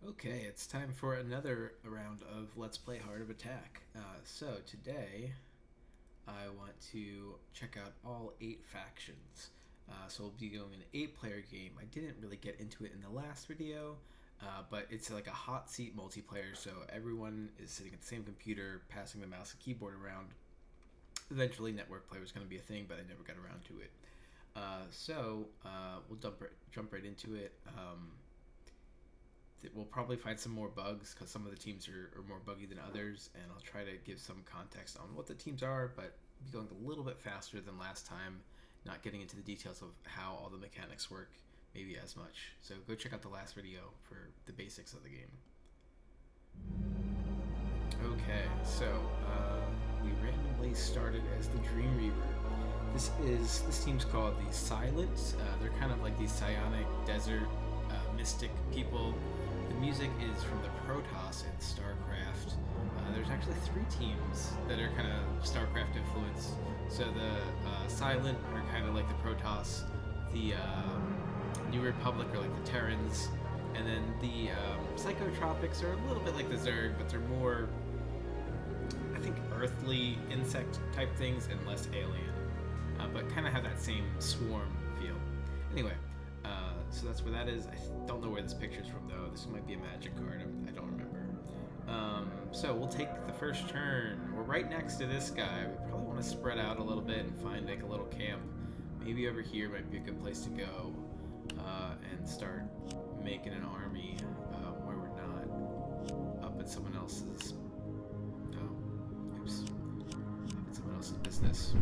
Okay, it's time for another round of Let's Play Heart of Attack. So today, I want to check out all 8 factions. So we'll be going an 8-player game. I didn't really get into it in the last video, but it's like a hot seat multiplayer, so everyone is sitting at the same computer, passing the mouse and keyboard around. Eventually, network play was going to be a thing, but I never got around to it. We'll jump right into it. We'll probably find some more bugs because some of the teams are more buggy than others, and I'll try to give some context on what the teams are, but be going a little bit faster than last time, not getting into the details of how all the mechanics work maybe as much. So go check out the last video for the basics of the game. Okay, so we randomly started as the Dream Reaver. This team's called the Psilent. They're kind of like these psionic desert mystic people. The music is from the Protoss in Starcraft. There's actually 3 teams that are kind of Starcraft influenced. So the Psilent are kind of like the Protoss, the New Republic are like the Terrans, and then the Psychotropics are a little bit like the Zerg, but they're more, I think, earthly insect type things and less alien, but kind of have that same swarm feel. Anyway. So that's where that is. I don't know where this picture's from though. This might be a magic card. I don't remember. So we'll take the first turn. We're right next to this guy. We probably want to spread out a little bit and find like a little camp. Maybe over here might be a good place to go and start making an army where we're not up in someone else's. Oh, oops. Up in someone else's business.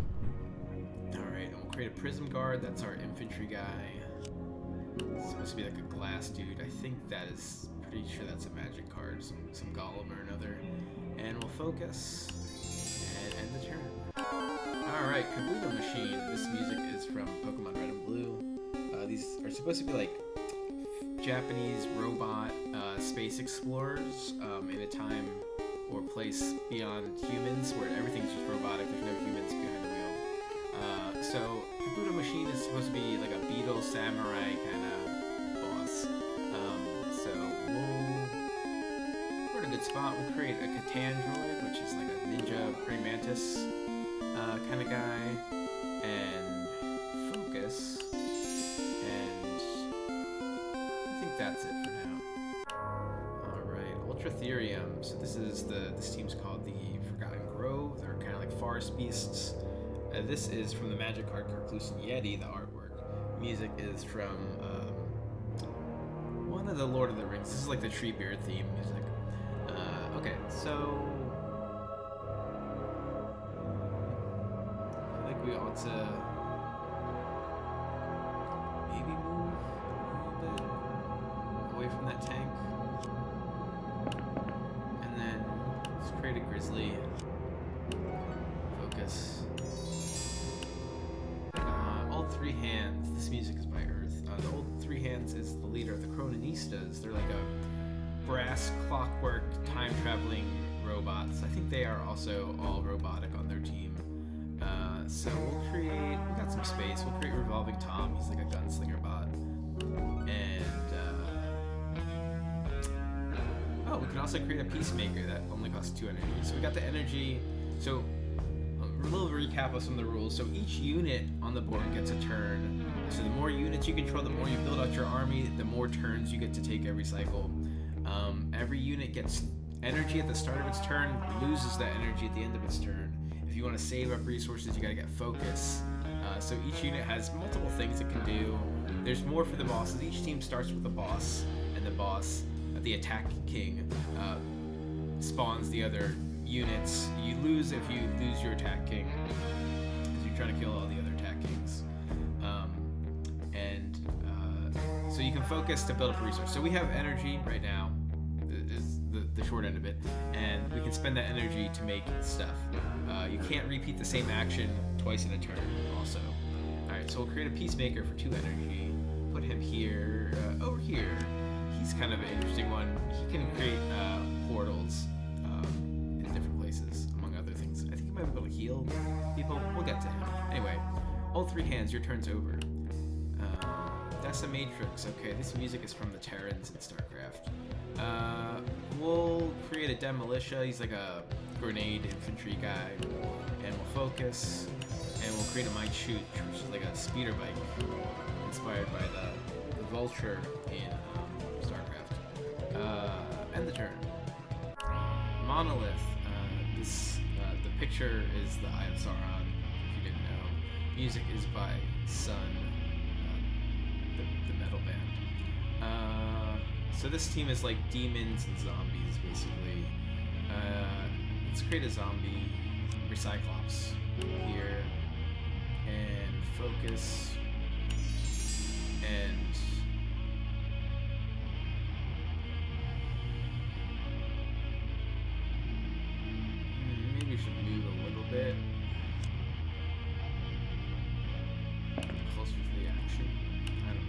All right, and we'll create a prism guard. That's our infantry guy. It's supposed to be like a glass dude. I think that is, pretty sure that's a magic card, some golem or another. And we'll focus and end the turn. Alright, Kabutomachine. This music is from Pokemon Red and Blue. These are supposed to be like Japanese robot space explorers in a time or place beyond humans where everything's just robotic, there's no humans behind the wheel. So Kabutomachine is supposed to be like a beetle samurai kind of boss. So we're in a good spot. We'll create a Catan droid, which is like a ninja praying mantis kind of guy, and focus. And I think that's it for now. All right, Ultratherium. So this team's called the Forgotten Grove. They're kind of like forest beasts. This is from the magic card Carclucent Yeti, the artwork. Music is from one of the Lord of the Rings. This is like the Treebeard theme music. Okay, so I think we ought to maybe move a little bit away from that tank. And then let's create a grizzly. Focus. 3 Hands. This music is by Earth. The old 3 Hands is the leader of the Chrononistas. They're like a brass clockwork time-traveling robots. I think they are also all robotic on their team. So we got some space. We'll create Revolving Tom. He's like a gunslinger bot. And we can also create a Peacemaker that only costs 2 energy. So we got the energy. So a little recap of some of the rules. So each unit on the board gets a turn. So the more units you control, the more you build out your army, the more turns you get to take every cycle. Every unit gets energy at the start of its turn, loses that energy at the end of its turn. If you want to save up resources, you gotta get focus. So each unit has multiple things it can do. There's more for the bosses. Each team starts with the boss, and the boss, the attack king, spawns the other units. You lose if you lose your attack king, because you're trying to kill all the other attack kings. So you can focus to build up a resource. So we have energy right now, is the short end of it, and we can spend that energy to make stuff. You can't repeat the same action twice in a turn also. Alright, so we'll create a Peacemaker for 2 energy, put him here, over here. He's kind of an interesting one. He can create portals different places, among other things. I think he might be able to heal people. We'll get to him. Anyway, all 3 hands, your turn's over. Decimatrix. Okay, this music is from the Terrans in Starcraft. We'll create a Demolitia. He's like a grenade infantry guy. And we'll focus. And we'll create a Might Shoot, which is like a speeder bike. Inspired by the Vulture in Starcraft. End the turn. Monolith. The picture is the Eye of Sauron, if you didn't know. Music is by Sun, the metal band. So this team is like demons and zombies, basically. Let's create a zombie Recyclops here, and focus, and maybe we should move a little bit closer to the action. I don't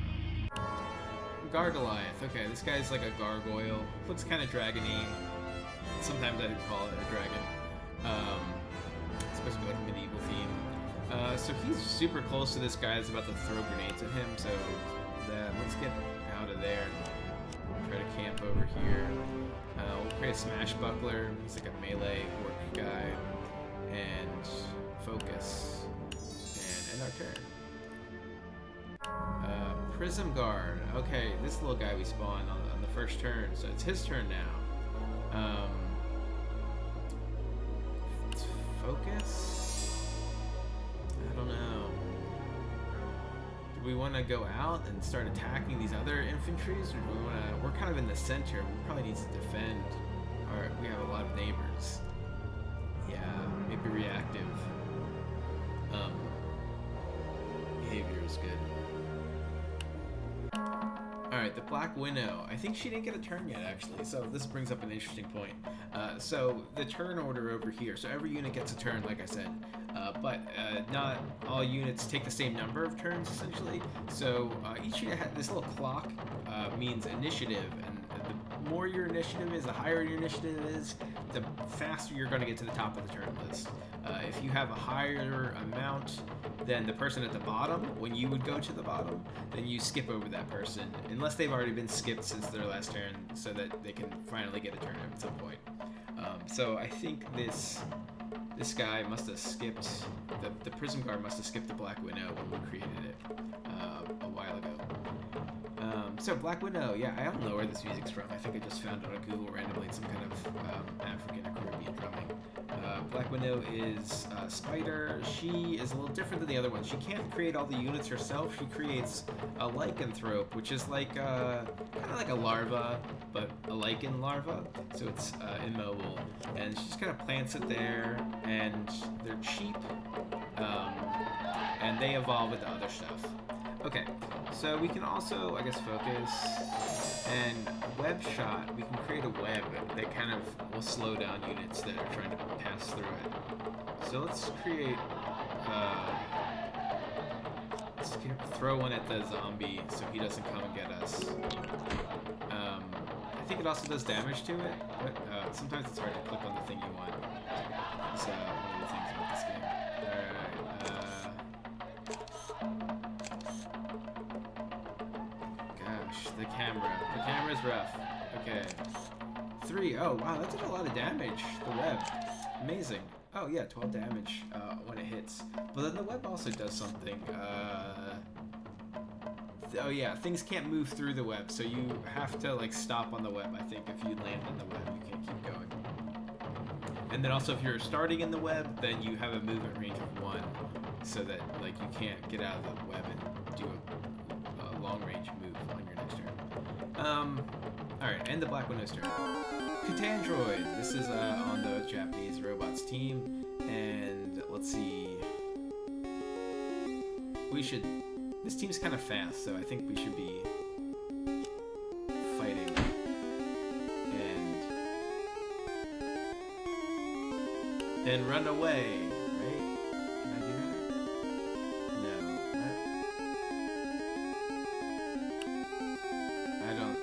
know. Gargoliath. Okay, this guy's like a gargoyle. Looks kind of dragony. Sometimes I'd call it a dragon. It's supposed to be like a medieval theme. So he's super close to this guy that's about to throw grenades at him. So let's get out of there and try to camp over here. We'll create a smash buckler. He's like a melee orc guy. And focus. And end our turn. Prism Guard. Okay, this little guy we spawned on the first turn. So it's his turn now. Let's focus. I don't know. Do we want to go out and start attacking these other infantries, or do we want to? We're kind of in the center. We probably need to defend. We have a lot of neighbors. Yeah, maybe reactive behavior is good. Alright, the Black Widow. I think she didn't get a turn yet, actually, so this brings up an interesting point. So the turn order over here, so every unit gets a turn, like I said, but not all units take the same number of turns, essentially. So each unit has this little clock means initiative, and the more your initiative is, the higher your initiative is, the faster you're going to get to the top of the turn list. If you have a higher amount than the person at the bottom, when you would go to the bottom, then you skip over that person, unless they've already been skipped since their last turn, so that they can finally get a turn at some point. So I think this guy must have skipped, the Prism Guard must have skipped the Black Widow when we created it a while ago. So Black Widow, yeah, I don't know where this music's from. I think I just found it on Google randomly. It's some kind of African or Caribbean drumming. Black Widow is a spider. She is a little different than the other ones. She can't create all the units herself. She creates a lycanthrope, which is like kind of like a larva, but a lichen larva. So it's immobile, and she just kind of plants it there, and they're cheap, and they evolve into other stuff. Okay, so we can also, I guess, focus, and web shot, we can create a web that kind of will slow down units that are trying to pass through it. So let's create, throw one at the zombie so he doesn't come and get us. I think it also does damage to it, but sometimes it's hard to click on the thing you want. It's one of the things about this game. The camera's rough. Okay. 3. Oh, wow, that did a lot of damage. The web. Amazing. Oh, yeah, 12 damage when it hits. But then the web also does something. Oh, yeah, things can't move through the web, so you have to, like, stop on the web, I think. If you land in the web, you can't keep going. And then also, if you're starting in the web, then you have a movement range of 1, so that, like, you can't get out of the web and do a long-range move on your next turn. Alright, and the Black Widow's turn. Katandroid. This is on the Japanese robots team, and let's see. This team's kind of fast, so I think we should be fighting. And then run away, right? Can I do that? No. I don't.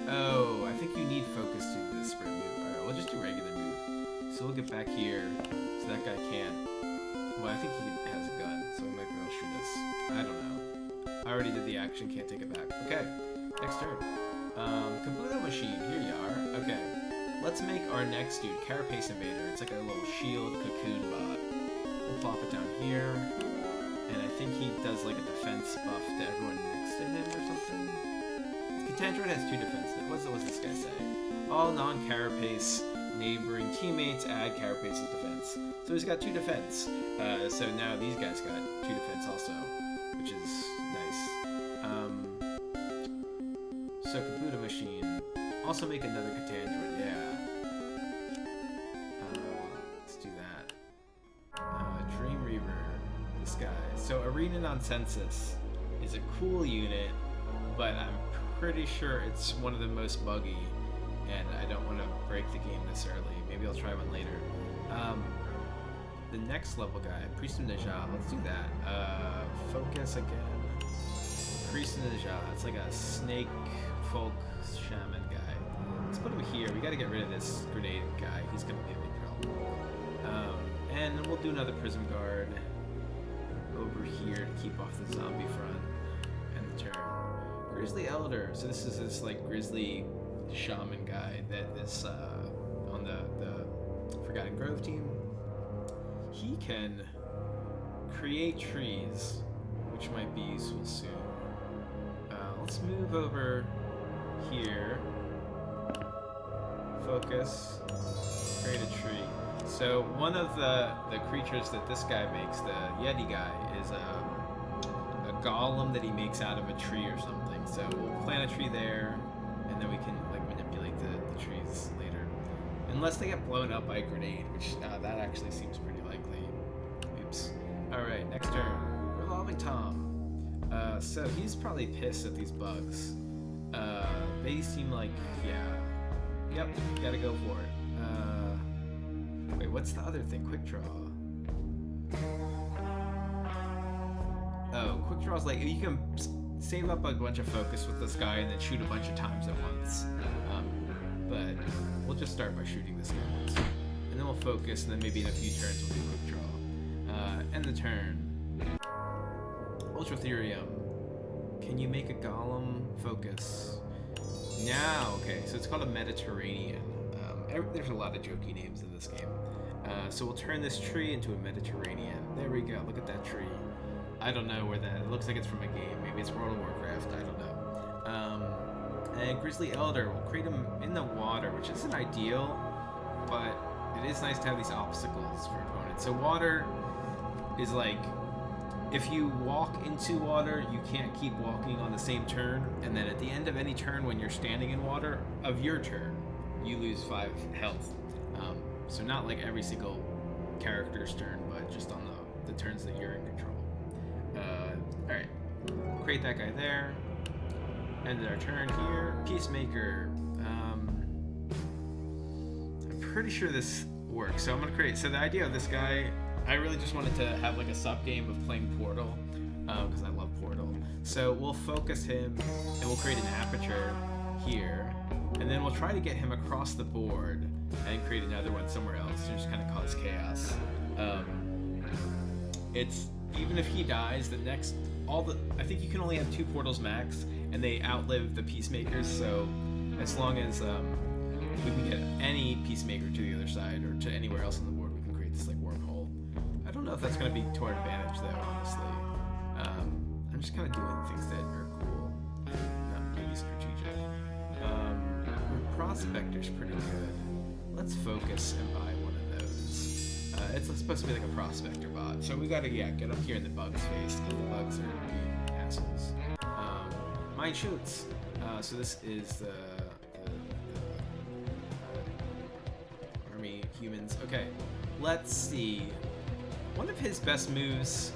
Oh, I think you need focus to do this sprint move. Alright, we'll just do regular move. So we'll get back here, so that guy can't. Well, I think he has a gun, so he might be able to shoot us. I don't know. I already did the action, can't take it back. Okay, next turn. Kabutomachine, here you are. Okay, let's make our next dude, Carapace Invader. It's like a little shield cocoon bot. We'll plop it down here. And I think he does like a defense buff to everyone next to him or something. Katandra has 2 defense. What does this guy say? All non-Carapace neighboring teammates add Carapace's defense. So he's got 2 defense. So now these guys got 2 defense also, which is nice. So Kabutomachine. Also make another Katandra, yeah. Let's do that. Dream Reaver. This guy. So Arena Nonsensus is a cool unit, but I'm pretty sure it's one of the most buggy, and I don't want to break the game this early. Maybe I'll try one later. The next level guy, Priest of Najah. Let's do that. Focus again. Priest of Najah. It's like a snake folk shaman guy. Let's put him here. We got to get rid of this grenade guy. He's gonna be a big problem. And we'll do another Prism Guard over here to keep off the zombie front and the turn. Grizzly Elder. So this is this like grizzly shaman guy that this on the Forgotten Grove team. He can create trees, which might be useful soon. Let's move over here. Focus. Create a tree. So one of the creatures that this guy makes, the Yeti guy, is a golem that he makes out of a tree or something. So we'll plant a tree there, and then we can like manipulate the trees later. Unless they get blown up by a grenade, which that actually seems pretty likely. Oops. Alright, next turn. Revolving Tom. So he's probably pissed at these bugs. They seem like, yeah. Yep, gotta go for it. Wait, what's the other thing? Quick Draw. Oh, Quick Draw is like, you can save up a bunch of focus with this guy and then shoot a bunch of times at once. But we'll just start by shooting this guy once. And then we'll focus, and then maybe in a few turns we'll do Quick Draw. End the turn. Ultratherium. Can you make a golem focus? Now, okay, so it's called a Mediterranean. There's a lot of jokey names in this game. So we'll turn this tree into a Mediterranean. There we go, look at that tree. I don't know where that, it looks like it's from a game. Maybe it's World of Warcraft, I don't know. And Grizzly Elder, we'll create them in the water, which isn't ideal, but it is nice to have these obstacles for opponents. So water is like, if you walk into water, you can't keep walking on the same turn, and then at the end of any turn when you're standing in water, of your turn, you lose 5 health. So not like every single character's turn, but just on the turns that you're in control. Alright, create that guy there. Ended our turn here. Peacemaker. I'm pretty sure this works, so I'm gonna create, so the idea of this guy, I really just wanted to have like a sub game of playing Portal, because I love Portal. So we'll focus him, and we'll create an aperture here, and then we'll try to get him across the board, and create another one somewhere else to just kind of cause chaos. It's, even if he dies, the next, I think you can only have 2 portals max, and they outlive the Peacemakers, so as long as we can get any Peacemaker to the other side, or to anywhere else on the board, we can create this like wormhole. I don't know if that's going to be to our advantage though, honestly. I'm just kind of doing things that are cool, not maybe strategic. Prospector's pretty good. Let's focus and buy one of those. It's supposed to be like a Prospector bot, so we got to get up here in the bugs face, because the bugs are being assholes. Mine shoots. So this is the army humans. Okay, let's see. One of his best moves,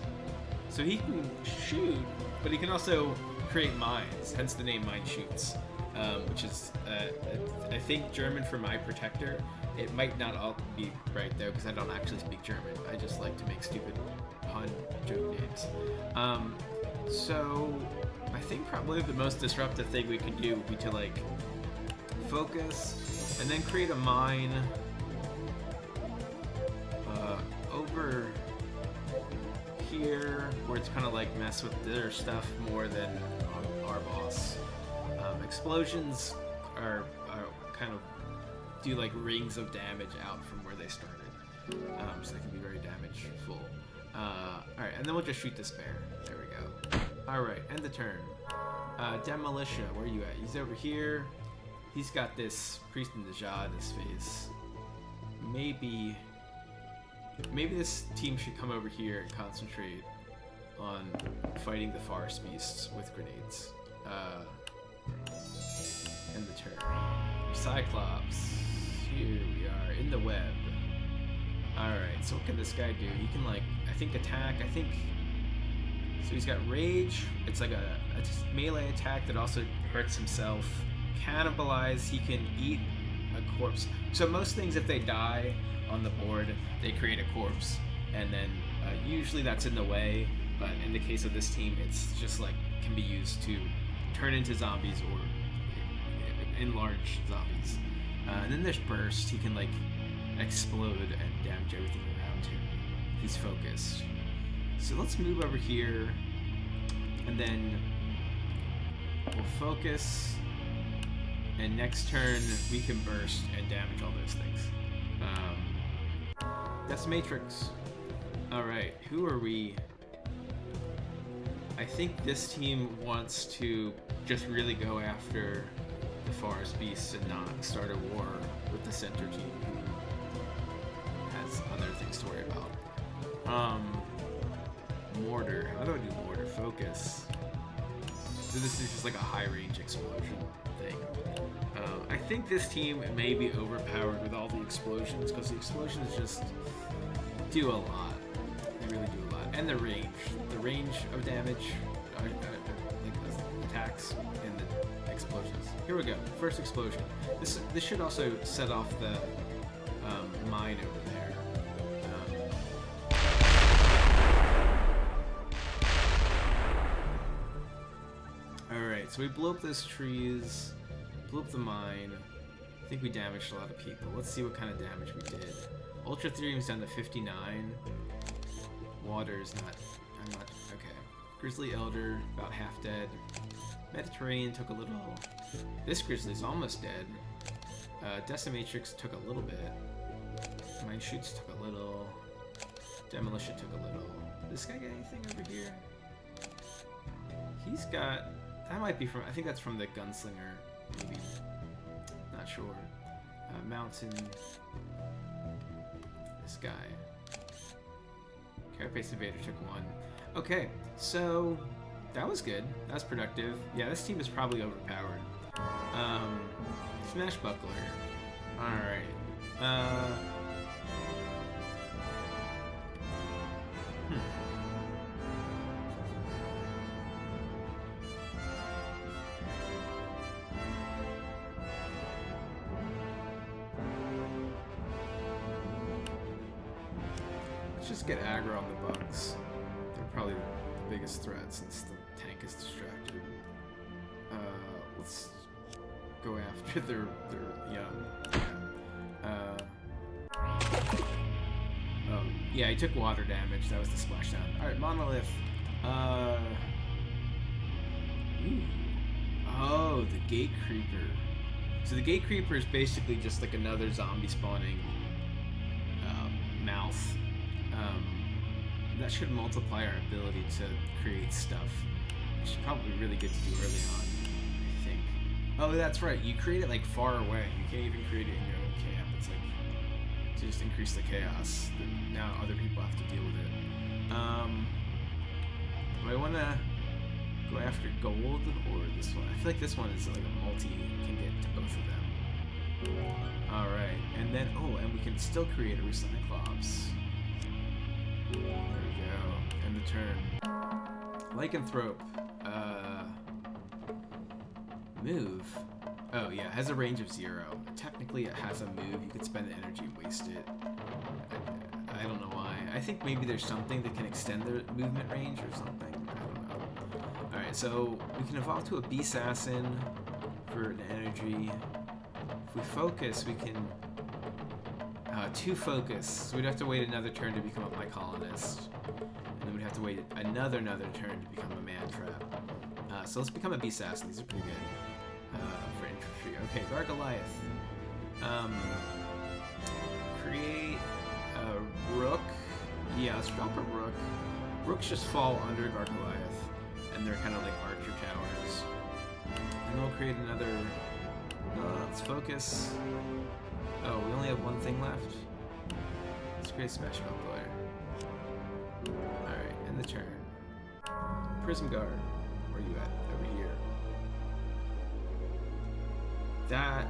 so he can shoot, but he can also create mines, hence the name Mine Shoots, which is, I think, German for My Protector. It might not all be right, though, because I don't actually speak German. I just like to make stupid pun joke names. So I think probably the most disruptive thing we can do would be to, like, focus, and then create a mine over here, where it's kind of like mess with their stuff more than our boss. Explosions are kind of do like rings of damage out from where they started, so they can be very damageful. Alright, and then we'll just shoot this bear. There we go. Alright, end the turn. Demolitia, where are you at? He's over here. He's got this Priest in the Jaw in his face. Maybe this team should come over here and concentrate on fighting the forest beasts with grenades. End the turn. Cyclops. Here we are in the web. Alright, so what can this guy do? He can, like, I think attack. So he's got rage. It's like a melee attack that also hurts himself. Cannibalize. He can eat a corpse. So most things, if they die on the board, they create a corpse, and then usually that's in the way. But in the case of this team, it's just like can be used to turn into zombies or enlarge zombies. And then there's burst. He can like explode and damage everything around him. He's focused. So let's move over here, and then we'll focus. And next turn we can burst and damage all those things. Decimatrix. All right, who are we? I think this team wants to just really go after the forest beasts and not start a war with the center team, who has other things to worry about. Mortar. How do I do mortar? Focus. So this is just like a high range explosion thing. I think this team may be overpowered with all the explosions, because the explosions just do a lot. They really do a lot. And the range of damage, like attacks and the explosions. Here we go. First explosion. This should also set off the mine over there. Alright, so we blew up those trees, blew up the mine. I think we damaged a lot of people. Let's see what kind of damage we did. Ultratherium's down to 59. Water's not, okay. Grizzly Elder, about half dead. Mediterranean took a little. This Grizzly's almost dead. Decimatrix took a little bit. Mine Shoots took a little. Demolition took a little. This guy got anything over here? He's got, that might be from, I think that's from the Gunslinger, maybe. Not sure. Mountain. This guy. Carapace Invader took one. Okay, so that was good. That was productive. Yeah, this team is probably overpowered. Smash Buckler. Alright. Let's just get aggro on the bugs. They're probably the biggest threat since the tank is distracted. Let's go after their young. Oh, yeah, he took water damage. That was the splashdown. Alright, Monolith. Oh, the Gate Creeper. So the Gate Creeper is basically just like another zombie spawning mouth. That should multiply our ability to create stuff, which is probably really good to do early on, I think. Oh, that's right. You create it like far away. You can't even create it in your own camp. It's like to just increase the chaos that now other people have to deal with it. Do I want to go after gold or this one? I feel like this one is like a multi. You can get to both of them. All right, and then and we can still create a Recyclops. There we go. End the turn. Lycanthrope. Move. Oh yeah, it has a range of 0. Technically it has a move. You could spend the energy and waste it. I don't know why. I think maybe there's something that can extend the movement range or something. I don't know. Alright, so we can evolve to a Beasassin for an energy. If we focus, we can 2 focus, so we'd have to wait another turn to become a Mycolonist. And then we'd have to wait another turn to become a man trap. So let's become a beast assassin. These are pretty good for infantry. Okay, Gargoliath. Create a rook. Yeah, let's drop a rook. Rooks just fall under Gargoliath, and they're kind of like archer towers. And we'll create another. Let's focus. Oh, we only have one thing left. Let's create a smash mouth player. Alright, end the turn. Prism Guard. Where are you at? Over here. That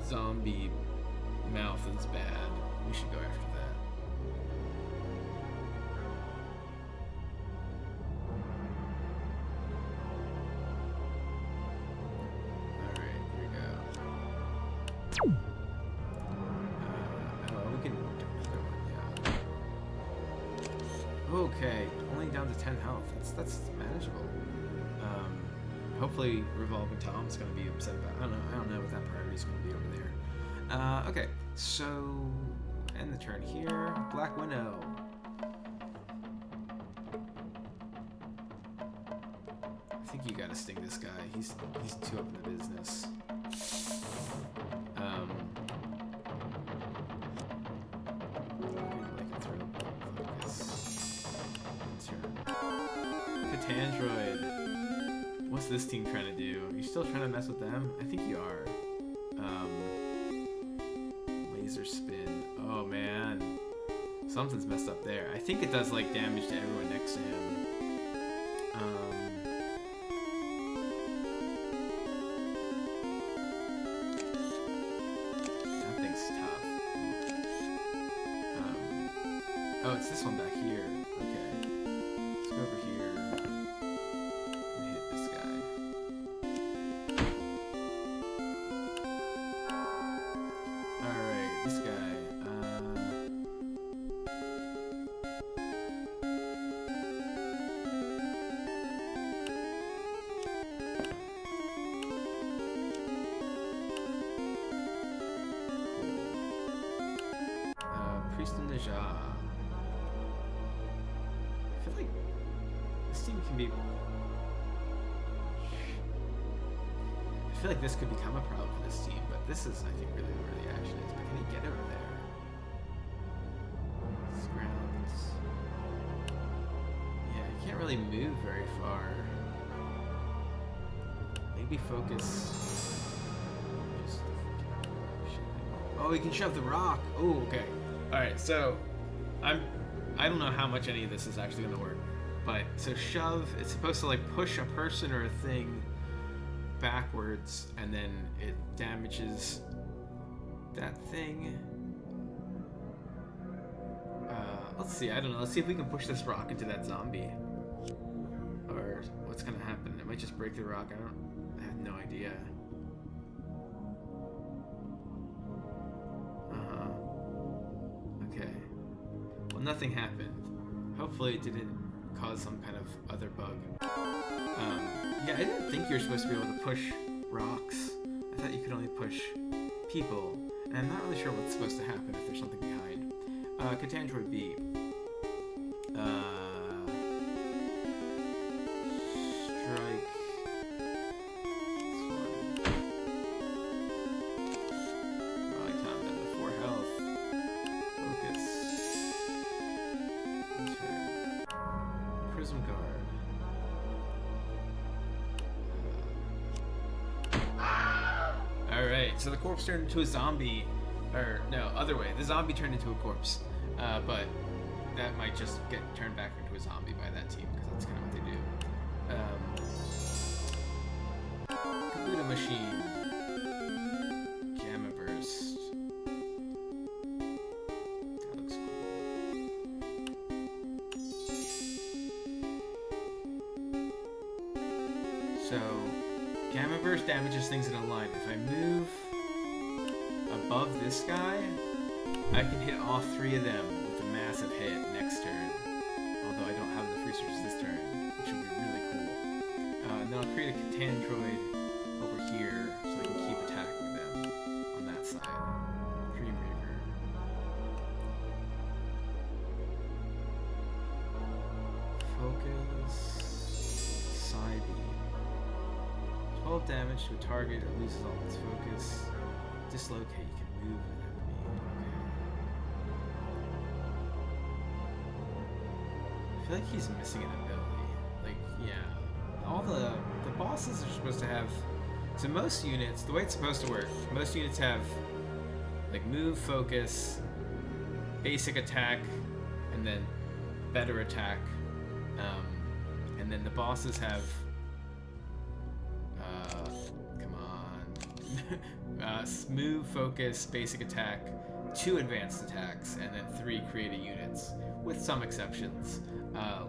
zombie mouth is bad. We should go after that. Okay, only down to 10 health. That's manageable. Hopefully, Revolving Tom's gonna be upset about. I don't know what that priority is gonna be over there. Okay, so end the turn here. Black Winnow. I think you gotta sting this guy. He's too up in the business. Android. What's this team trying to do? Are you still trying to mess with them? I think you are. Laser spin. Oh man. Something's messed up there. I think it does like damage to everyone next to him. That thing's tough. Oh, it's this one back here. Okay. Let's go over here. G.E.A.R.P. I feel like this team can be. I feel like this could become a problem for this team, but this is, I think, really where the action is. But can he get over there? Grounds. Yeah, he can't really move very far. Maybe focus. Oh, he can shove the rock. Oh, okay. Alright, so I don't know how much any of this is actually going to work, but so shove, it's supposed to like push a person or a thing backwards, and then it damages that thing. Let's see, I don't know, let's see if we can push this rock into that zombie, or what's going to happen. It might just break the rock. I have no idea. Nothing happened. Hopefully it didn't cause some kind of other bug. Yeah, I didn't think you were supposed to be able to push rocks. I thought you could only push people. And I'm not really sure what's supposed to happen if there's something behind. Catandroid B. Strike. This one. Rally time down to 4 health. Focus. Prism Guard. Alright, so the corpse turned into a zombie. Or, no, other way. The zombie turned into a corpse. But that might just get turned back into a zombie by that team, because that's kind of what they do. Kabutomachine. Gamma Burst. That looks cool. So, Gamma Burst damages things in a line. If I move above this guy, I can hit all 3 of them with a massive hit next turn. Although I don't have enough resources this turn, which would be really cool. And then I'll create a Catandroid over here so I can keep attacking them on that side. Dream Reaver. damage to a target or loses all its focus. Dislocate, you can move an enemy. Okay. I feel like he's missing an ability. Like, yeah. All the bosses are supposed to have... So most units, the way it's supposed to work, most units have like move, focus, basic attack, and then better attack. And then the bosses have come on. Move, focus, basic attack, 2 advanced attacks, and then 3 created units, with some exceptions.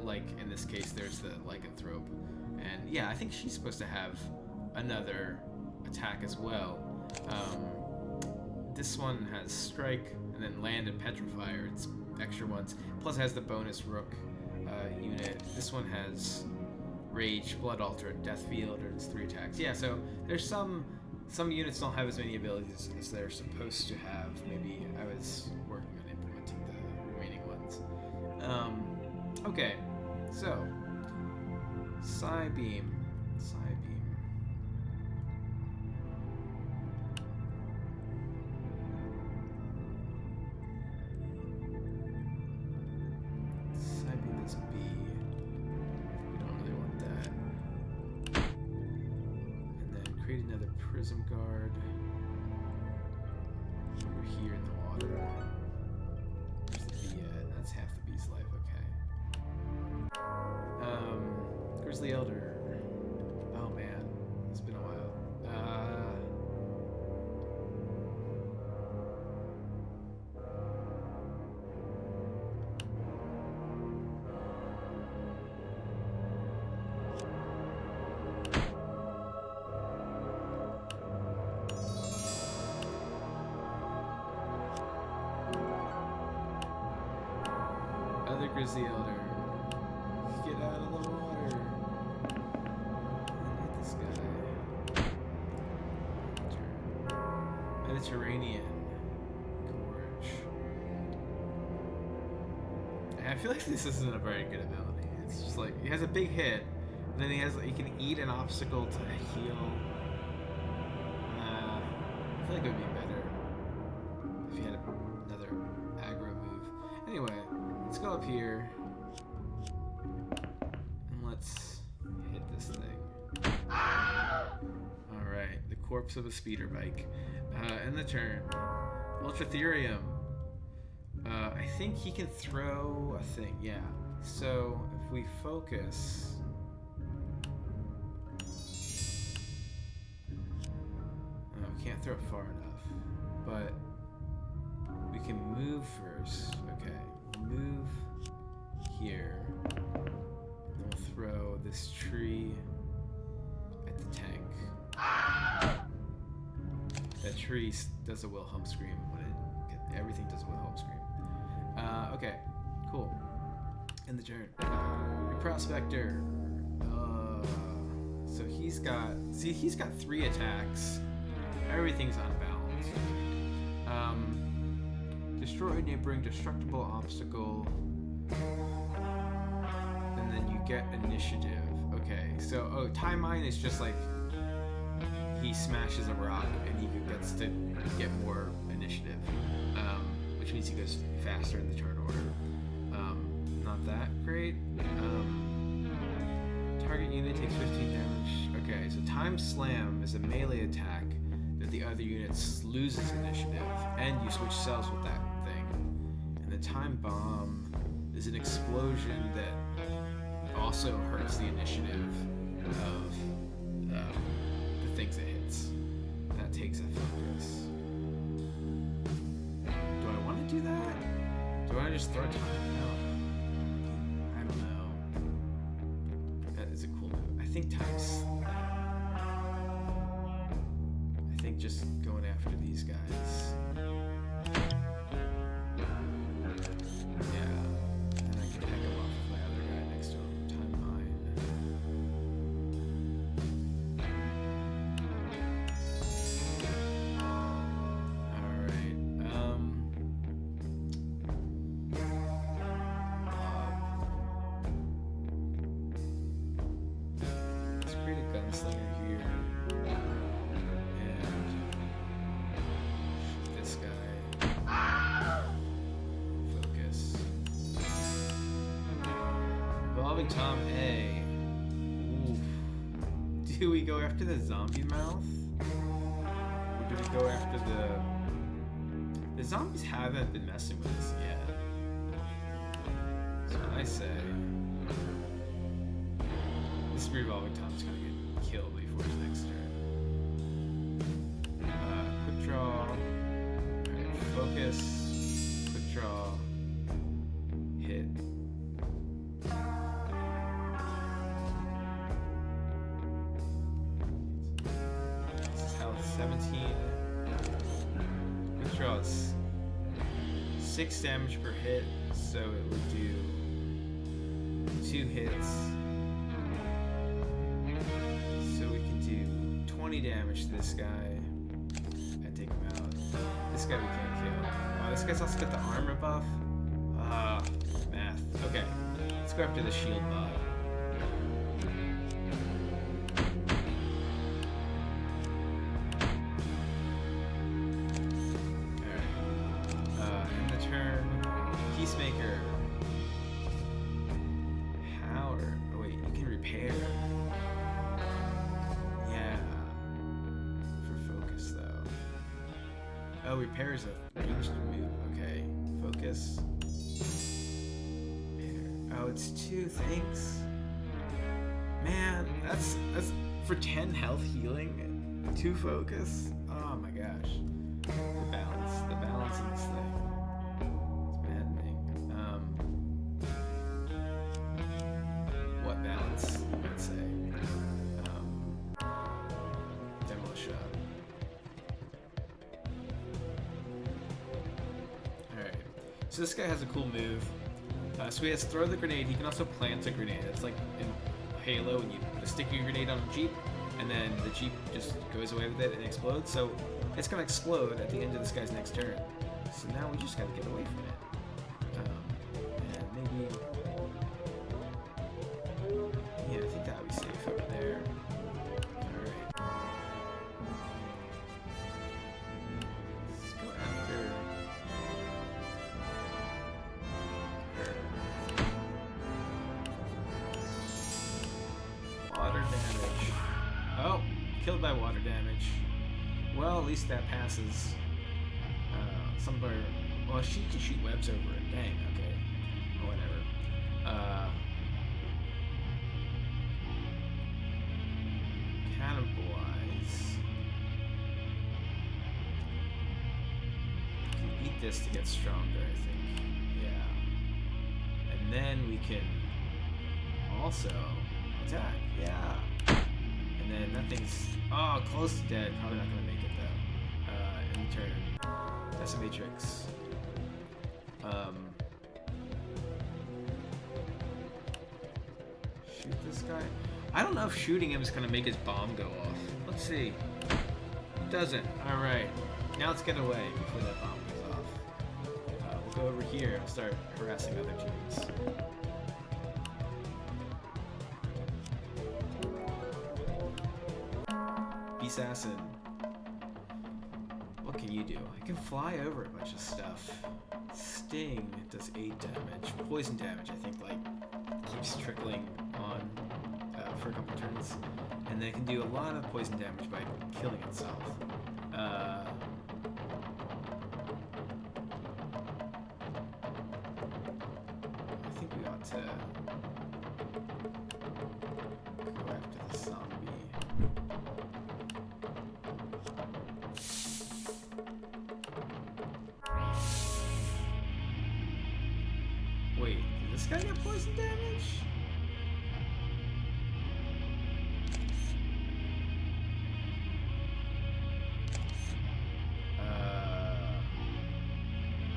Like in this case, there's the lycanthrope. And yeah, I think she's supposed to have another attack as well. This one has strike, and then land and petrifier. It's extra ones. Plus it has the bonus rook unit. This one has rage, blood altar, and death field, or it's 3 attacks. Yeah, so there's some units don't have as many abilities as they're supposed to have. Maybe I was working on implementing the remaining ones. Okay, so Psybeam. Psybeam is B. We don't really want that. And then create another Prism Guard over here in the water. Where's the B at? That's half the B's life, okay. Grizzly Elder. Oh man, it's been a while. Other Grizzly Elder. Get out of the water. Hit this guy. Mediterranean Gorge. And I feel like this isn't a very good ability. It's just like he has a big hit, and then he can eat an obstacle to heal. I feel like it would be better if he had another aggro move. Anyway, let's go up here. Let's hit this thing. Alright, the corpse of a speeder bike. In the turn. Ultratherium. I think he can throw a thing, yeah. So, if we focus... we can't throw it far enough. But we can move first. Okay, we'll move here. Throw this tree at the tank. That tree does a Wilhelm scream when everything does a Wilhelm scream. Okay, cool. In the turn, Prospector. So he's got 3 attacks. Everything's unbalanced. Destroy neighboring destructible obstacle. And then you get initiative. Okay, so time mine is just like he smashes a rock and he gets to get more initiative, which means he goes faster in the turn order. Not that great. Target unit takes 15 damage. Okay, so time slam is a melee attack that the other unit loses initiative, and you switch cells with that thing. And the time bomb is an explosion that also hurts the initiative of the things it hits. That takes a focus. Do I want to do that? Do I want to just throw time? No. I don't know. That is a cool move. I think just going after these guys. Gunslinger here. Tom A. Oof. Do we go after the zombie mouth? Or do we go after the... The zombies haven't been messing with us yet. So I say... This revolving Tom's gonna get killed before his next turn. Quick draw. Alright, focus. Quick draw. Hit. This is health 17. Quick draw is 6 damage per hit, so it would do 2 hits. So we can do 20 damage to this guy and take him out. This guy we can't kill. Oh, this guy's also got the armor buff. Ah, math. Okay, let's go after the shield bot. Alright. End the turn. Peacemaker. Howard. Oh wait, you can repair. Yeah. For focus though. Oh, repair is a ranged move. Okay. Focus. Oh, it's 2, thanks. Man, that's for 10 health healing, 2 focus. Oh my gosh. The balance in this thing. It's maddening. What balance, you might say? Demolition. Alright. So this guy has a cool move. So he has throw the grenade. He can also plant a grenade. It's like in Halo when you put a sticky grenade on a Jeep, and then the Jeep just goes away with it and explodes. So it's gonna explode at the end of this guy's next turn. So now we just gotta get away from it. And maybe, yeah, I think that would be safe over there. All right. Let's go after. Water damage. Oh, killed by water damage. Well, at least that passes. Somewhere. Well, she can shoot webs over it. Dang. Okay. Or whatever. Cannibalize. We can eat this to get stronger, I think. Yeah. And then we can also attack. Yeah. And then that thing's close to dead. Probably not gonna make it though. In turn. Decimatrix. Shoot this guy. I don't know if shooting him is gonna make his bomb go off. Let's see. It doesn't. Alright. Now let's get away before that bomb goes off. We'll go over here and start harassing other teams. Assassin. What can you do? I can fly over a bunch of stuff. Sting does 8 damage. Poison damage, I think, like, keeps trickling on for a couple turns. And then it can do a lot of poison damage by killing itself. I think we ought to go after the zombie. Wait, did this guy get poison damage?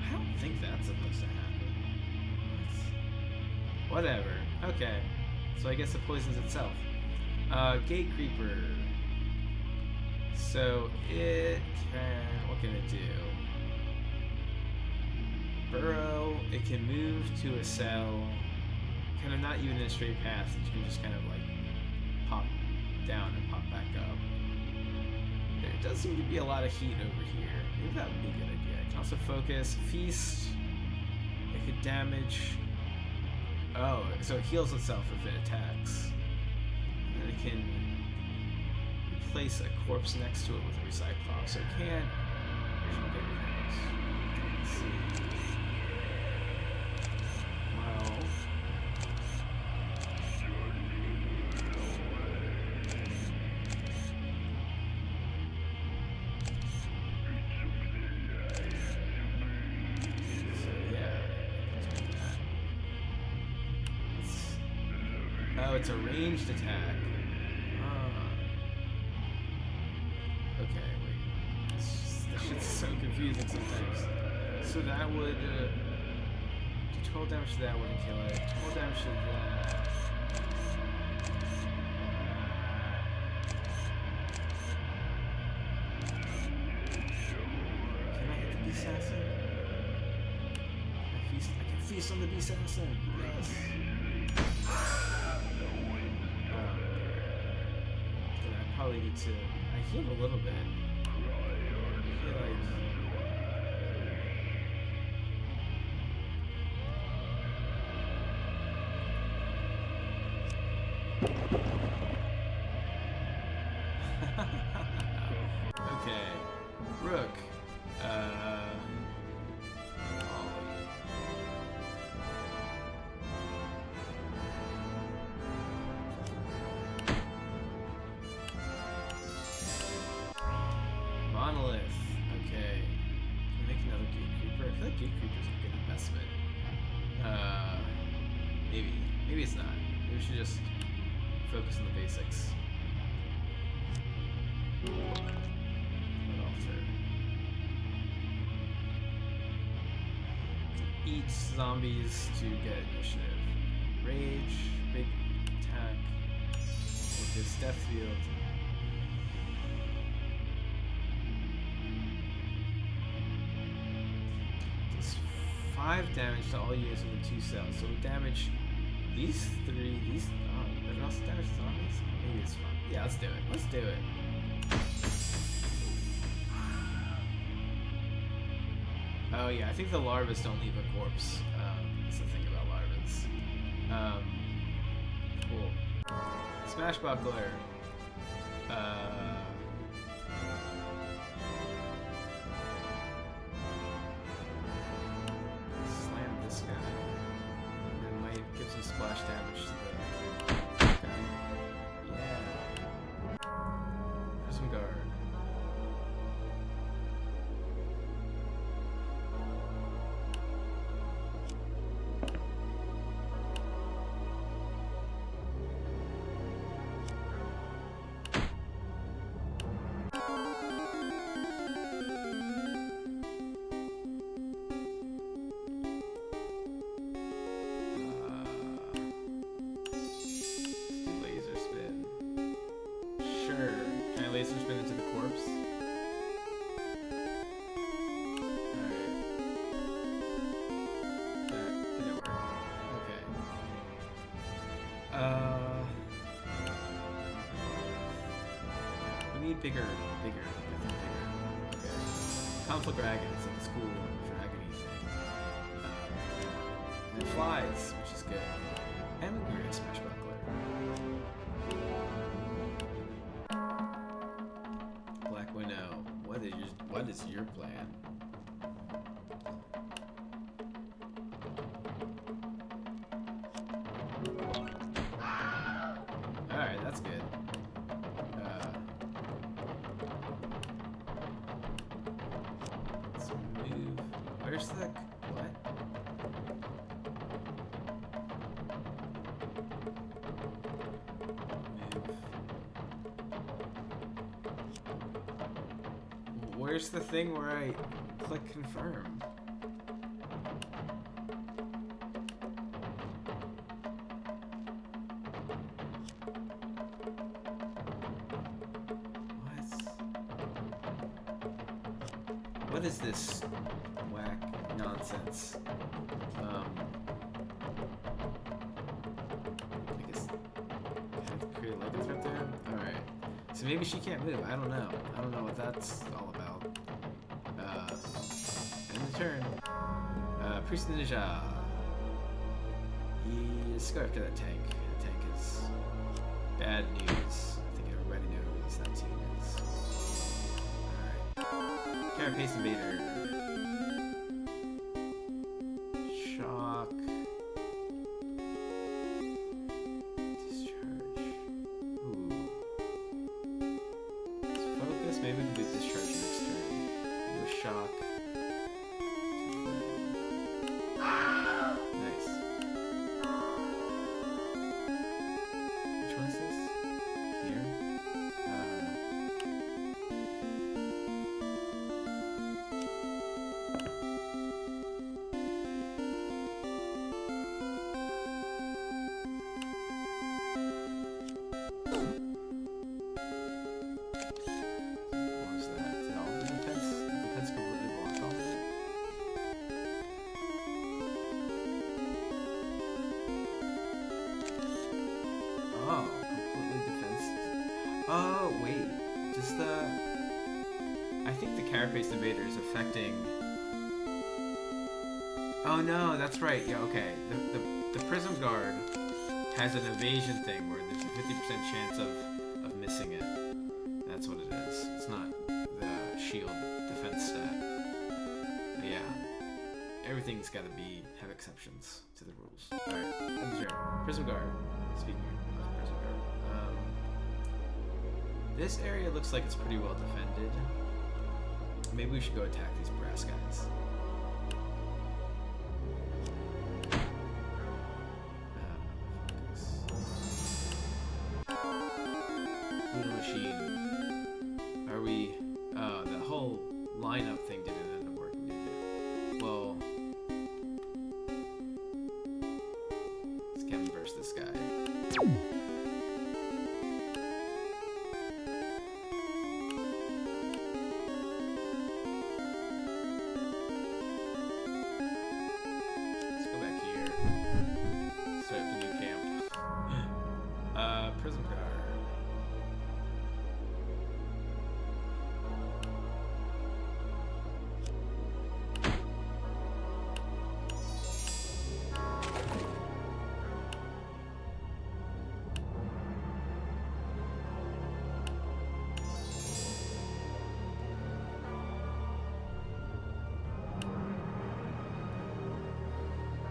I don't think that's supposed to happen. Whatever. Okay. So I guess it poisons itself. Gate Creeper. So it can... What can it do? Burrow, it can move to a cell, kind of not even in a straight path, you can just kind of like pop down and pop back up. There does seem to be a lot of heat over here. Maybe that would be a good idea. I can also focus, feast, it could damage Oh, so it heals itself if it attacks. And then it can place a corpse next to it with a recyclops. So it can't. Here's what let's see. Well. Oh, it's a ranged attack. Okay, wait. This shit's so confusing sometimes. So that would do 12 damage to that, wouldn't kill it. 12 damage to that. Can I hit the Beast Assassin? I can feast on the Beast Assassin. Yes. Probably need to. I healed a little bit. I feel like. Okay, Rook. Monolith. Okay. Can we make another G.E.A.R.P? I feel like G.E.A.R.P is a good investment. Maybe. Maybe it's not. Maybe we should just focus on the basics. What alter? Eat zombies to get initiative. Rage, big attack. With this death field. Does 5 damage to all units within 2 cells. So we damage these 3. These. Oh, but it also damage zombies? Maybe it's fun. Yeah, let's do it. Let's do it. Oh yeah, I think the larvas don't leave a corpse. That's the thing about larvas. Cool. Smashbuckler. Slam this guy. And it might give some splash damage to the guy. Yeah. There's some guard. Laser spin into the corpse. Alright. That didn't work. Okay. We need bigger. I think bigger. Okay. Conflict Dragon. It's like this cool dragon-y thing. And it flies, which is good. And we can get a Smashbuckler. What is your plan? Alright, that's good. Let's move. Where's the... what? Where's the thing where I click confirm? What is this whack nonsense? I guess can I create a threat there? Alright. So maybe she can't move. I don't know. I don't know what that's all about. End the turn. Priest Ninja. Let's go after that tank. That tank is bad news. I think everybody knows that team is. Alright. Carapace Invader. Shock. Discharge. Ooh. Let's focus. Maybe we can do discharge next turn. No shock. Oh, wait. Just I think the Carapace Invader is affecting... Oh, no, that's right. Yeah, okay. The Prism Guard has an evasion thing where there's a 50% chance of missing it. That's what it is. It's not the shield defense stat. But yeah. Everything's got to have exceptions to the rules. Alright, Prism Guard. Speaking of Prism Guard. This area looks like it's pretty well defended. Maybe we should go attack these brass guys. Boardgame. Are we... Oh, that whole lineup thing didn't end up working, did it? Well... Let's Kevin versus this guy. Prism Guard.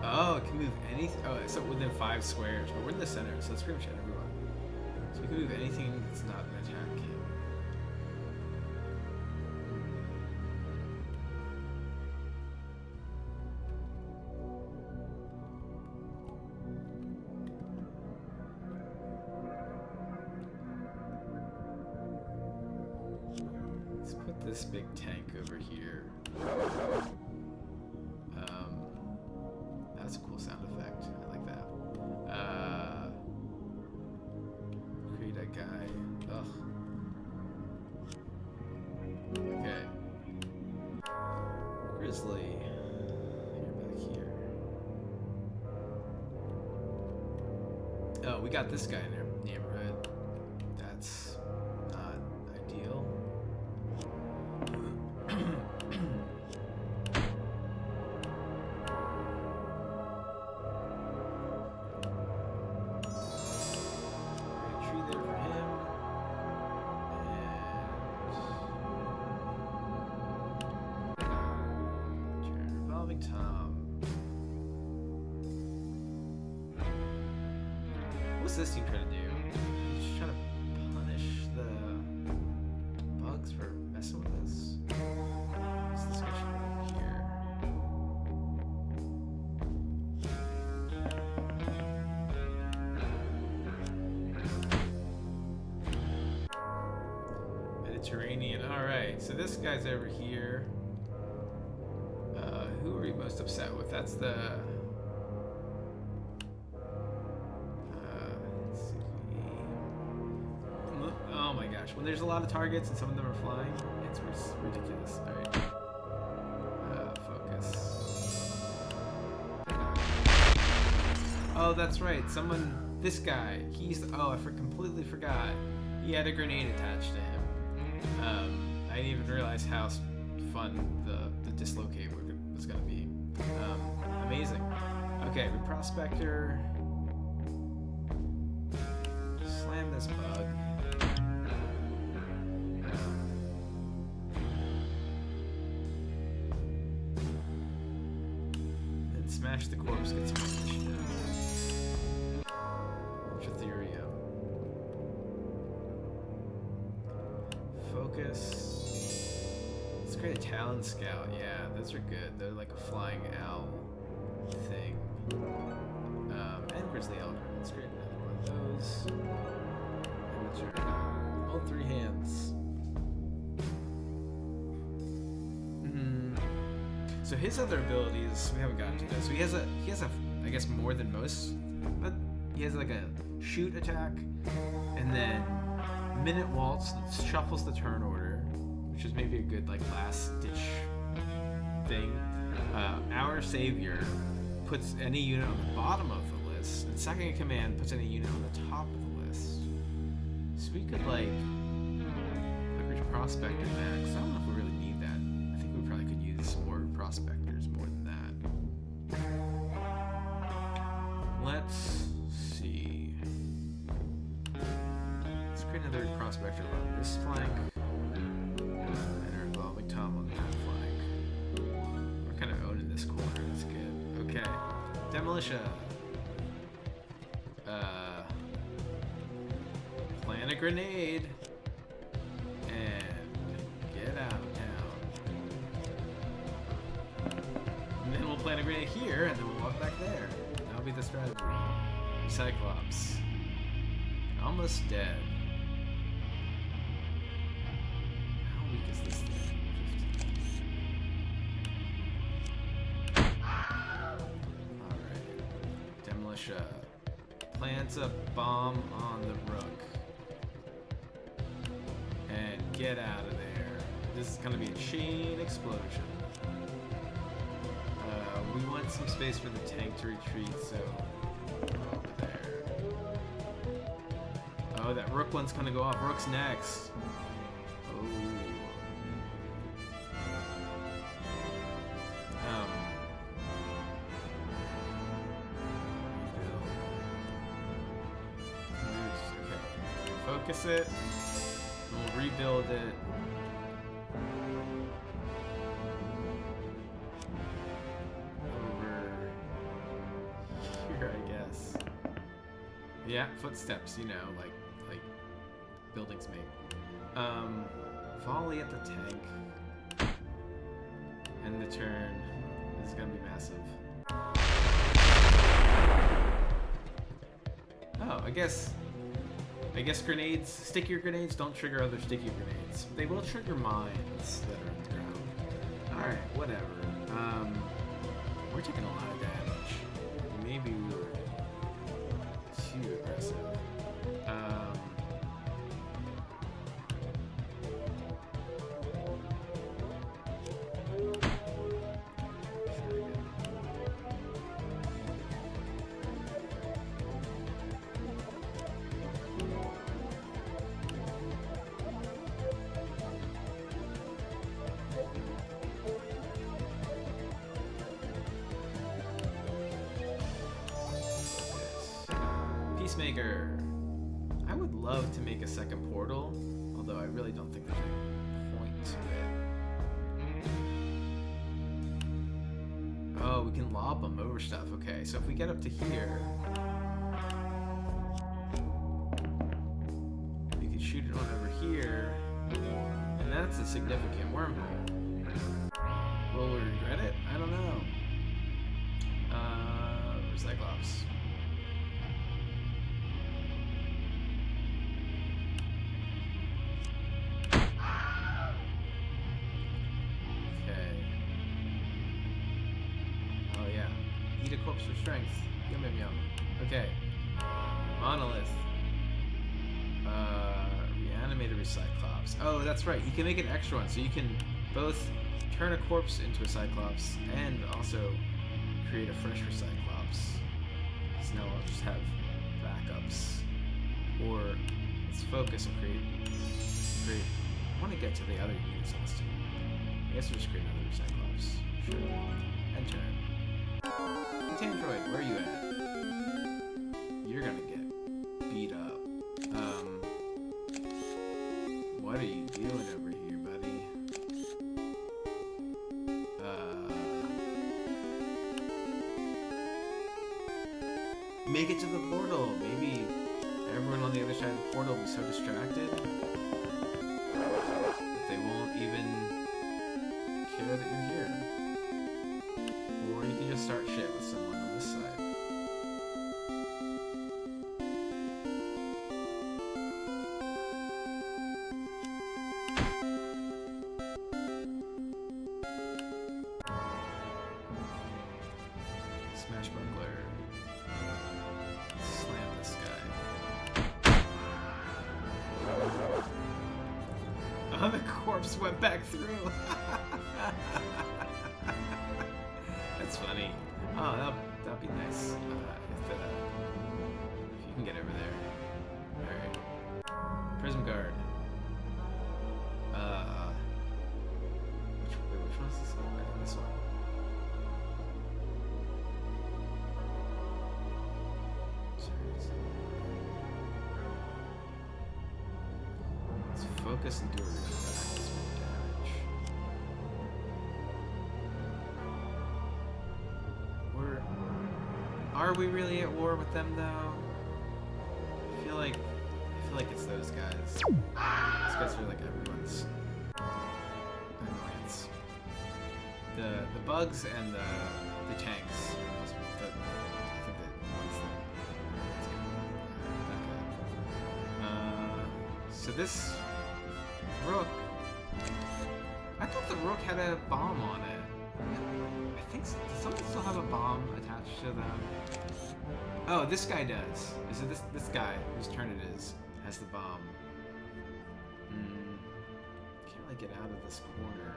Oh, it can move anything. Oh, except within 5 squares. But we're in the center, so that's pretty much everyone. So we can move anything that's not an attack. Let's put this big tank over here. That's a cool sound effect. I like that. Create a guy. Ugh. Okay. Grizzly. You're back here. Oh, we got this guy in our neighborhood. That's not ideal. What's this team trying to do? Just trying to punish the bugs for messing with us. What's this guy trying to do here? Mediterranean. Alright, so this guy's over here. Who are we most upset with? That's the... Oh my gosh, when there's a lot of targets and some of them are flying, it's ridiculous. Alright. Focus. Oh, that's right. This guy, oh, I completely forgot. He had a grenade attached to him. I didn't even realize how fun the dislocate was going to be. Amazing. Okay, Reprospector. Slam this bug. Then smash the corpse, get some initiative. Ultratherium. Focus. Let's create a Talon Scout. Yeah, those are good. They're like a flying owl thing. And Grizzly Elder. Let's create another one of those. Imager. All three hands. So his other abilities, we haven't gotten to this. So he has a I guess more than most, but he has like a shoot attack, and then Minute Waltz that shuffles the turn order, which is maybe a good like last ditch thing. Our Savior puts any unit on the bottom of the list, and Second in Command puts any unit on the top of the list. So we could like leverage Prospector max. I don't know if we really need that. I think we probably could use more Prospectors more than that. Let's see. Let's create another Prospector on this flank, and our Evolving Tom on that flank. We're kind of owning this corner. That's good. Okay. Demolition. Plant a grenade and get out of town. And then we'll plant a grenade here, and then we'll walk back there. That'll be the strategy. Cyclops. Almost dead. How weak is this thing? 15. Alright. Demolition. Plants a bomb on the Rook. And get out of there. This is gonna be a chain explosion. We want some space for the tank to retreat, so over there. Oh, that Rook one's gonna go off. Rook's next. Oh. Okay. Focus it. We'll rebuild it. Over here, I guess. Yeah, footsteps, you know, like buildings make. Volley at the tank. End the turn. This is gonna be massive. Oh, I guess grenades, stickier grenades don't trigger other sticky grenades. They will trigger mines that are on the ground. Alright, whatever. We're taking a lot of damage. Maybe we were too aggressive. Peacemaker. I would love to make a second portal, although I really don't think there's any point to it. Oh, we can lob them over stuff. Okay, so if we get up to here, we can shoot it on over here, and that's a significant wormhole. Will we regret it? I don't know. Cyclops. Eat a corpse for strength. Yum yum yum. Okay. Monolith. Reanimated Cyclops. Oh, that's right. You can make an extra one, so you can both turn a corpse into a Cyclops and also create a fresh Cyclops. So now I'll just have backups. Or let's focus and create. I want to get to the other units on this team. I guess we'll just create another Cyclops. Sure. And turn. Android, where are you at? You're gonna get beat up. What are you doing over here, buddy? Make it to the portal. Maybe everyone on the other side of the portal will be so distracted that they won't even care that you're here. Or you can just start shit with someone on this side. Smash buckler. Slam this guy. Oh, the corpse went back through. That's funny. Oh, that'd be nice if you can get over there. All right. Prism guard. Which one's this one? I think this one. Let's focus and do a reflect. Damage. Are we really at war with them though? I feel like it's those guys. Those guys are like everyone's annoyance. The bugs and the tanks. I think that one's so this rook. I thought the rook had a bomb on it. I think does someone still have a bomb attached to them? Oh, this guy does. Is it this guy whose turn it is has the bomb? Can't really get out of this corner.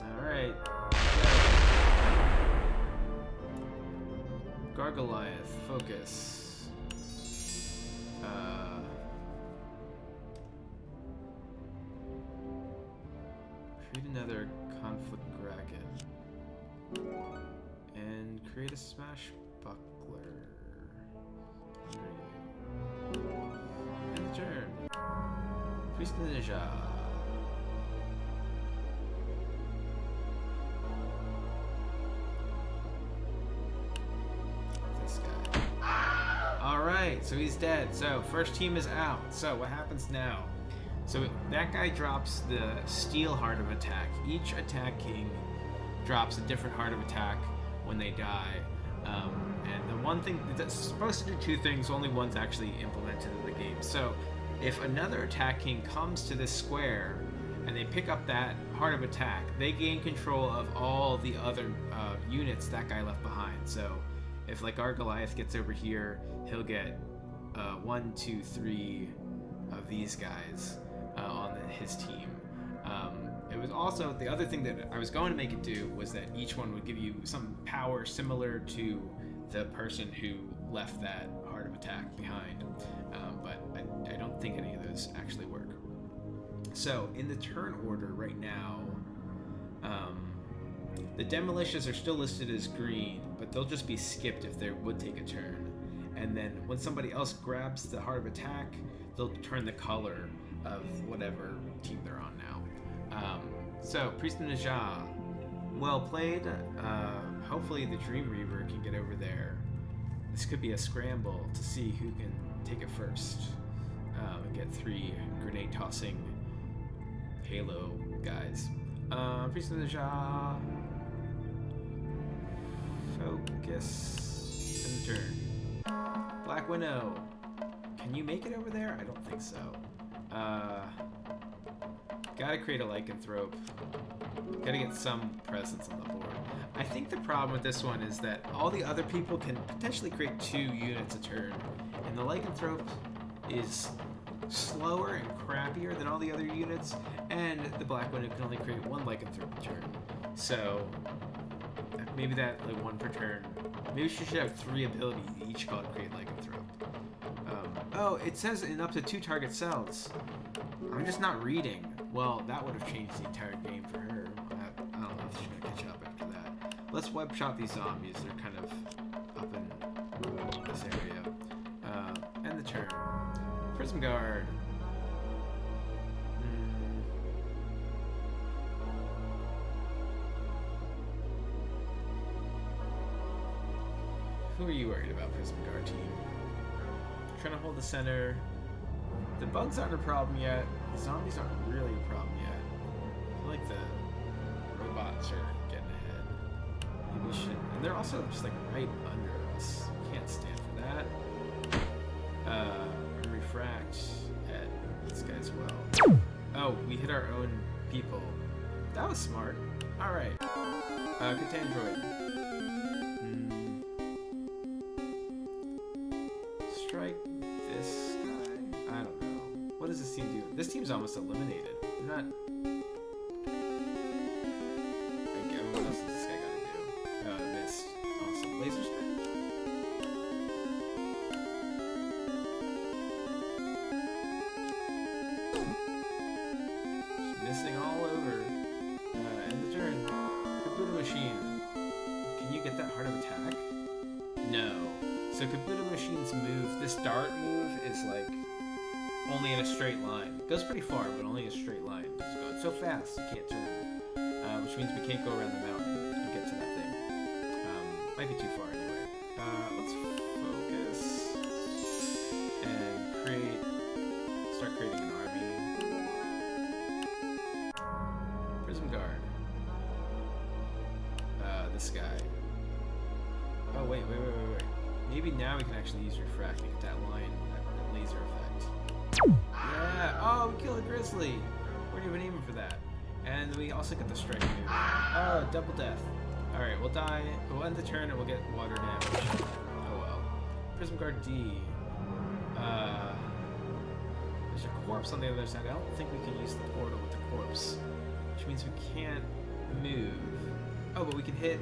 All right. Gargoliath, focus. Create another conflict dragon. And create a smash buckler. Under you. End the turn. Priest Ninja. This guy. Alright, so he's dead. So first team is out. So what happens now? So that guy drops the steel heart of attack. Each attack king drops a different heart of attack when they die. And the one thing that's supposed to do two things, only one's actually implemented in the game. So if another attack king comes to this square and they pick up that heart of attack, they gain control of all the other units that guy left behind. So if like Gargoliath gets over here, he'll get 1, 2, 3 of these guys on his team. It was also, the other thing that I was going to make it do was that each one would give you some power similar to the person who left that heart of attack behind. But I don't think any of those actually work. So in the turn order right now, the demolitious are still listed as green, but they'll just be skipped if they would take a turn. And then when somebody else grabs the heart of attack, they'll turn the color of whatever team they're on now. So Priest Ninja, well played. Hopefully the Dream Reaver can get over there. This could be a scramble to see who can take it first. And get 3 grenade tossing Halo guys. Priest Ninja, focus, and turn. Black Widow, can you make it over there? I don't think so. Gotta create a lycanthrope. Gotta get some presence on the board. I think the problem with this one is that all the other people can potentially create 2 units a turn, and the lycanthrope is slower and crappier than all the other units, and the Black Widow can only create 1 lycanthrope a turn. So maybe that like 1 per turn. Maybe she should have 3 abilities each called create lycanthrope. Oh, it says in up to 2 target cells. I'm just not reading. Well, that would have changed the entire game for her. I don't know if she's gonna catch up after that. Let's web shot these zombies. They're kind of up in this area. End the turn. Prism Guard. Who are you worried about, Prism Guard team? Trying to hold the center. The bugs aren't a problem yet. The zombies aren't really a problem yet. I feel like the robots are getting ahead. Maybe we should. And they're also just like right under us. Can't stand for that. Refract at this guy as well. Oh, we hit our own people. That was smart. Alright. Katandroid. Strike this guy? I don't know. What does this team do? This team's almost eliminated. They're not... What else does this guy gotta do? Missed. Awesome. Laser spin? Missing all over. End the turn. Kabutomachine. Can you get that heart of attack? No. So Kabutomachine's move, this dart move, is like only in a straight line. It goes pretty far, but only in a straight line. It's going so fast you can't turn. Which means we can't go around the mountain and get to that thing. Might be too far anyway. Let's focus and start creating an army. Prism Guard. This guy. Oh, wait. Maybe now we can actually use refracting at that line, that laser effect. Yeah! Oh, we killed a grizzly! Weren't even aiming for that. And we also get the strike move. Oh, double death. Alright, we'll die. We'll end the turn and we'll get water damage. Oh well. Prism Guard D. There's a corpse on the other side. I don't think we can use the portal with the corpse. Which means we can't move. Oh, but we can hit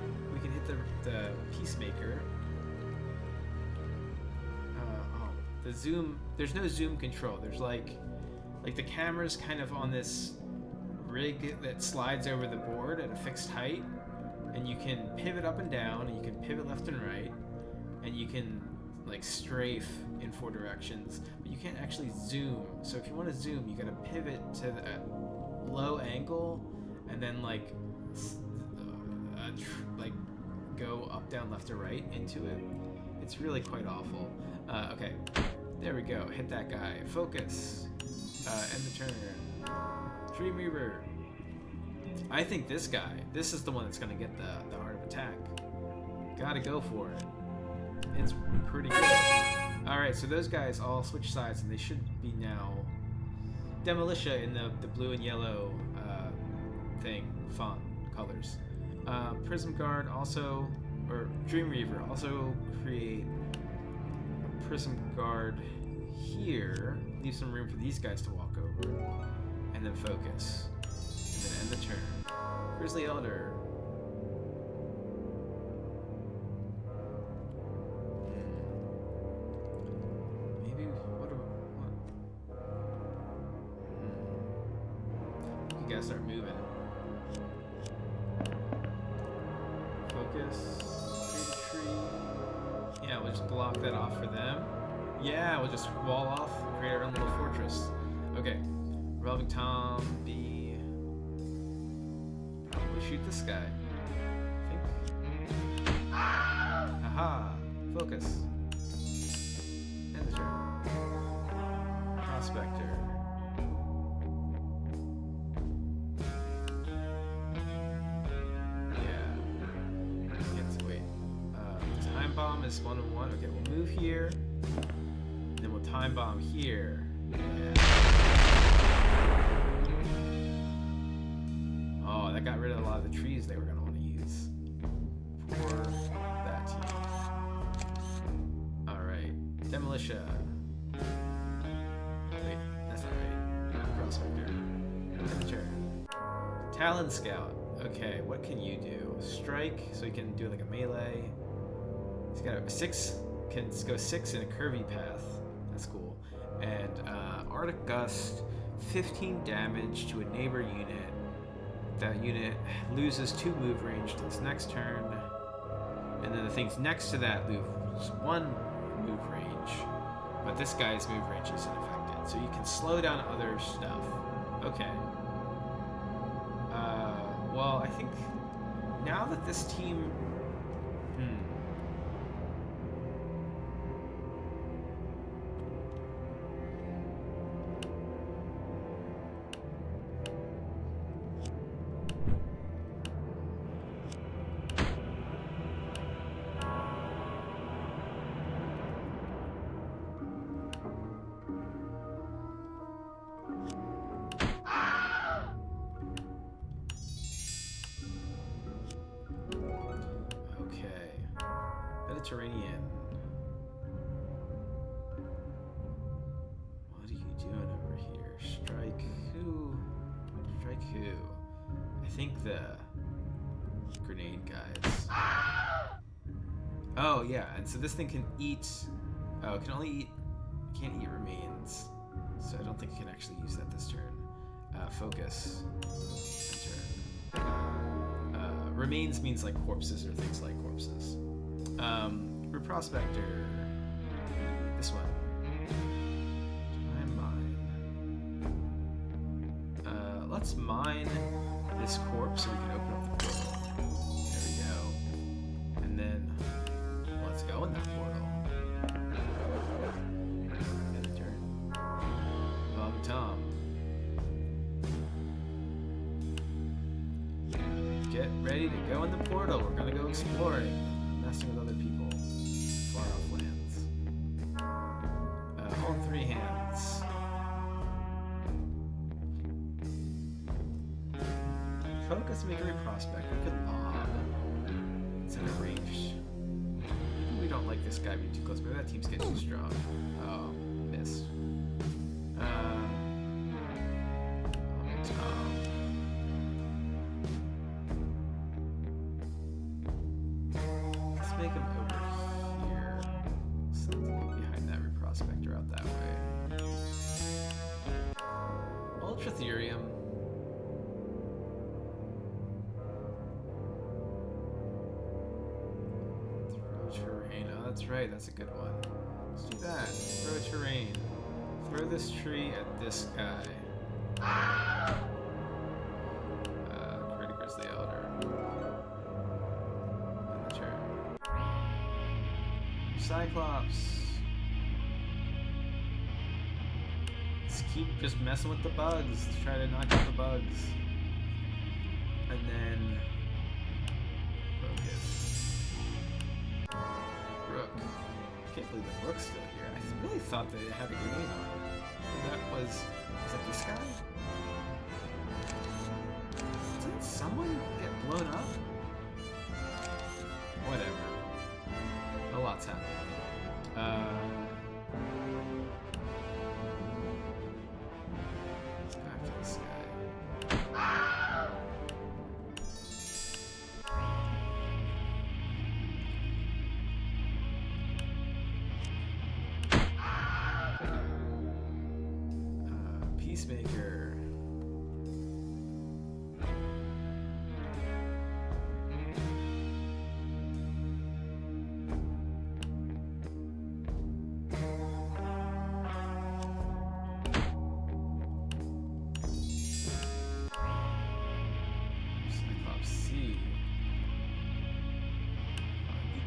the Peacemaker. The zoom, there's no zoom control. There's like the camera's kind of on this rig that slides over the board at a fixed height, and you can pivot up and down, and you can pivot left and right, and you can like strafe in 4 directions, but you can't actually zoom. So if you want to zoom, you gotta pivot to a low angle, and then like go up, down, left, or right into it. It's really quite awful. Okay, there we go. Hit that guy. Focus. End the turn. Dream Reaver. I think this guy. This is the one that's gonna get the heart of attack. Gotta go for it. It's pretty good. All right, so those guys all switch sides, and they should be now Demolitia in the blue and yellow font colors. Prism Guard also, or Dream Reaver also create a Prism Guard here, leave some room for these guys to walk over, and then focus, and then end the turn. Grizzly Elder. Maybe what? You guys start moving. Focus. Create a tree. Yeah, we'll just block that off for them. Yeah, we'll just wall off, create our own little fortress. Okay. Revolving Tom, B. Probably shoot this guy. I think. Aha! Focus. End the turn. Prospector. Bomb is 1 of 1. Okay, we'll move here. Then we'll time bomb here. Yeah. Oh, that got rid of a lot of the trees they were going to want to use for that team. Alright. Demolitia. Wait, that's not right. Prospector. Temperature. Talon Scout. Okay, what can you do? Strike, so you can do like a melee. He's got a 6, can go 6 in a curvy path. That's cool. And Arctic Gust, 15 damage to a neighbor unit. That unit loses 2 move range to its next turn. And then the things next to that lose 1 move range. But this guy's move range isn't affected. So you can slow down other stuff. Okay. Well, I think now that this team... Mediterranean. What are you doing over here? Strike who? Strike who? I think the grenade guys. Oh yeah, and so this thing can eat. Oh, it can only eat. It can't eat remains. So I don't think it can actually use that this turn. Focus. Turn. Remains means like corpses or things like corpses. Prospector. This one. Mine. Let's mine this corpse so we can open up the portal. There we go. And then let's go in that portal. End of turn. Bob Tom. Get ready to go in the portal. We're gonna go exploring. Messing with other people. Far off lands. Hold 3 hands. Focus, make a prospect. We could lob. It's in a range. Maybe we don't like this guy being too close. Maybe that team's getting too strong. Oh, missed. Make him over here. Something behind that reprospector out that way. Ultratherium. Throw terrain. Oh, that's right. That's a good one. Let's do that. Throw terrain. Throw this tree at this guy. Pretty Grizzly Elder. Cyclops. Let's keep just messing with the bugs. Let's try to knock out the bugs. And then focus. Rook. I can't believe the Rook's still here. I really thought they had a grenade on it. That was that this guy? Didn't someone get blown up? Whatever. A lot's happening. Let's go after this guy. Peacemaker.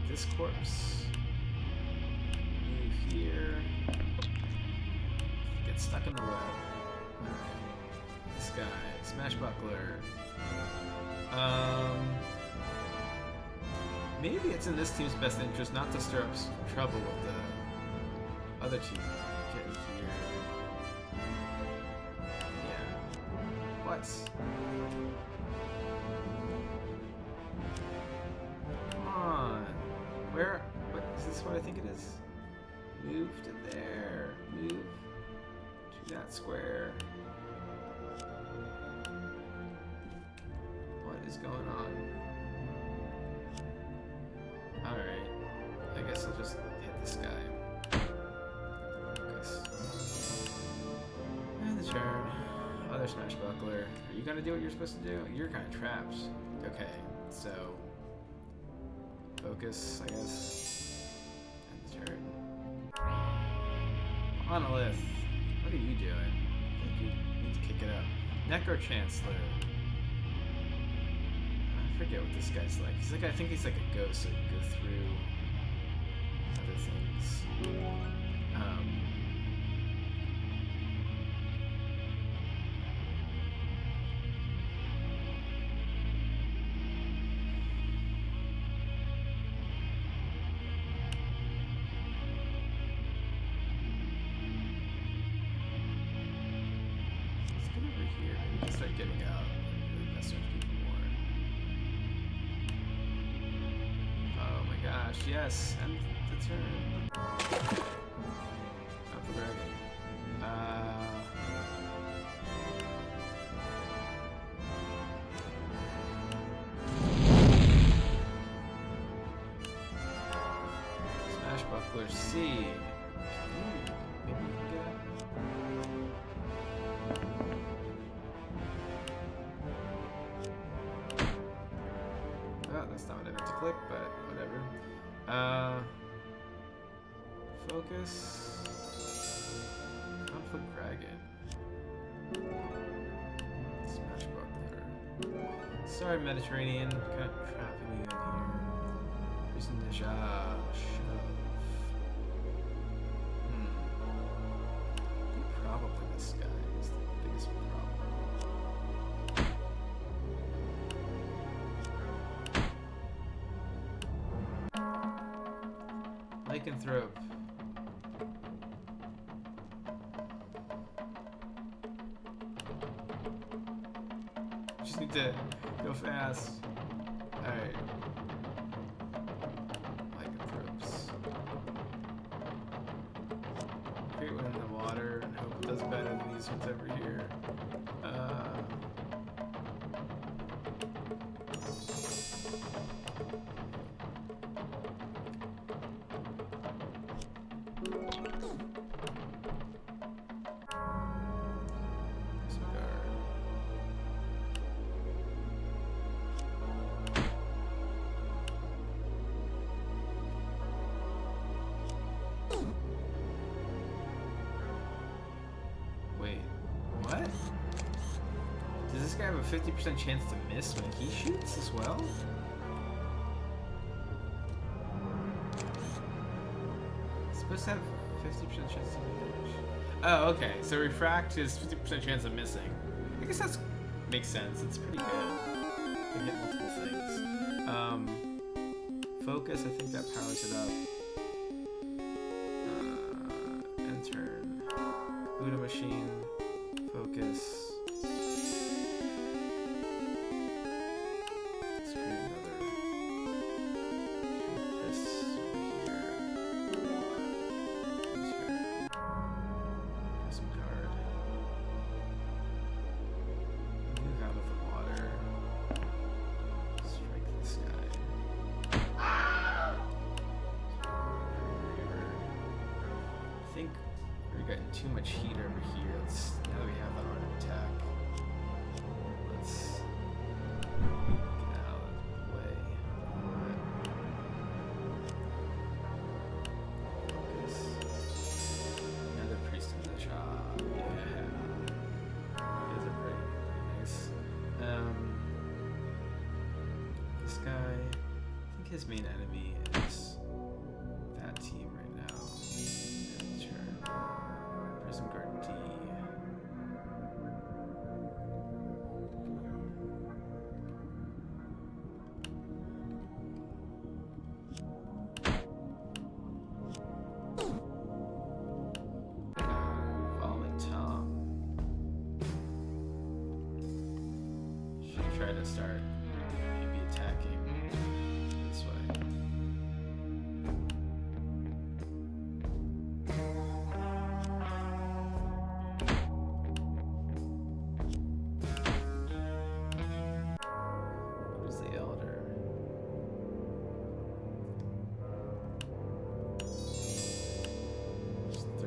This corpse. Move here. Get stuck in the web. This guy. Smashbuckler. Maybe it's in this team's best interest not to stir up trouble with the other team. Get here. Yeah. What? Where? What is this? What I think it is? Move to there. Move to that square. What is going on? Alright. I guess I'll just hit this guy. Focus. Another Smash Buckler. Are you gonna do what you're supposed to do? You're kind of trapped. Okay, so focus, I guess. End the turn. Monolith, what are you doing? I think you need to kick it up. Necro Chancellor. I forget what this guy's like. He's like, I think he's like a ghost, so you can go through other things. Yes, and the turn. Not the dragon. Smash Buckler C. Maybe you can get it. Oh, that's not what I meant to click, but whatever. Focus. Conflict Dragon. Smash Buckler. Sorry, Mediterranean. Kind of trapping me in here. Prison de Shove. Probably this guy is the biggest problem. Lycanthrope. Just need to go fast. Alright. Lycanthropes. Create one in the water and hope it does better than these ones over here. Does this guy have a 50% chance to miss when he shoots as well? It's supposed to have 50% chance to miss. Oh, okay. So refract is 50% chance of missing. I guess that makes sense. It's pretty good. You can hit multiple things. Focus, I think that powers it up. End turn. Kabutomachine. Focus. Too much heat over here. Now that we have the hard attack, let's get out of the way. Focus. Another priest in the shop. Yeah. You guys are pretty nice. This guy, I think his main enemy is that team right now. Prison Guard D. Falling Tom. Should try to start maybe attacking this way.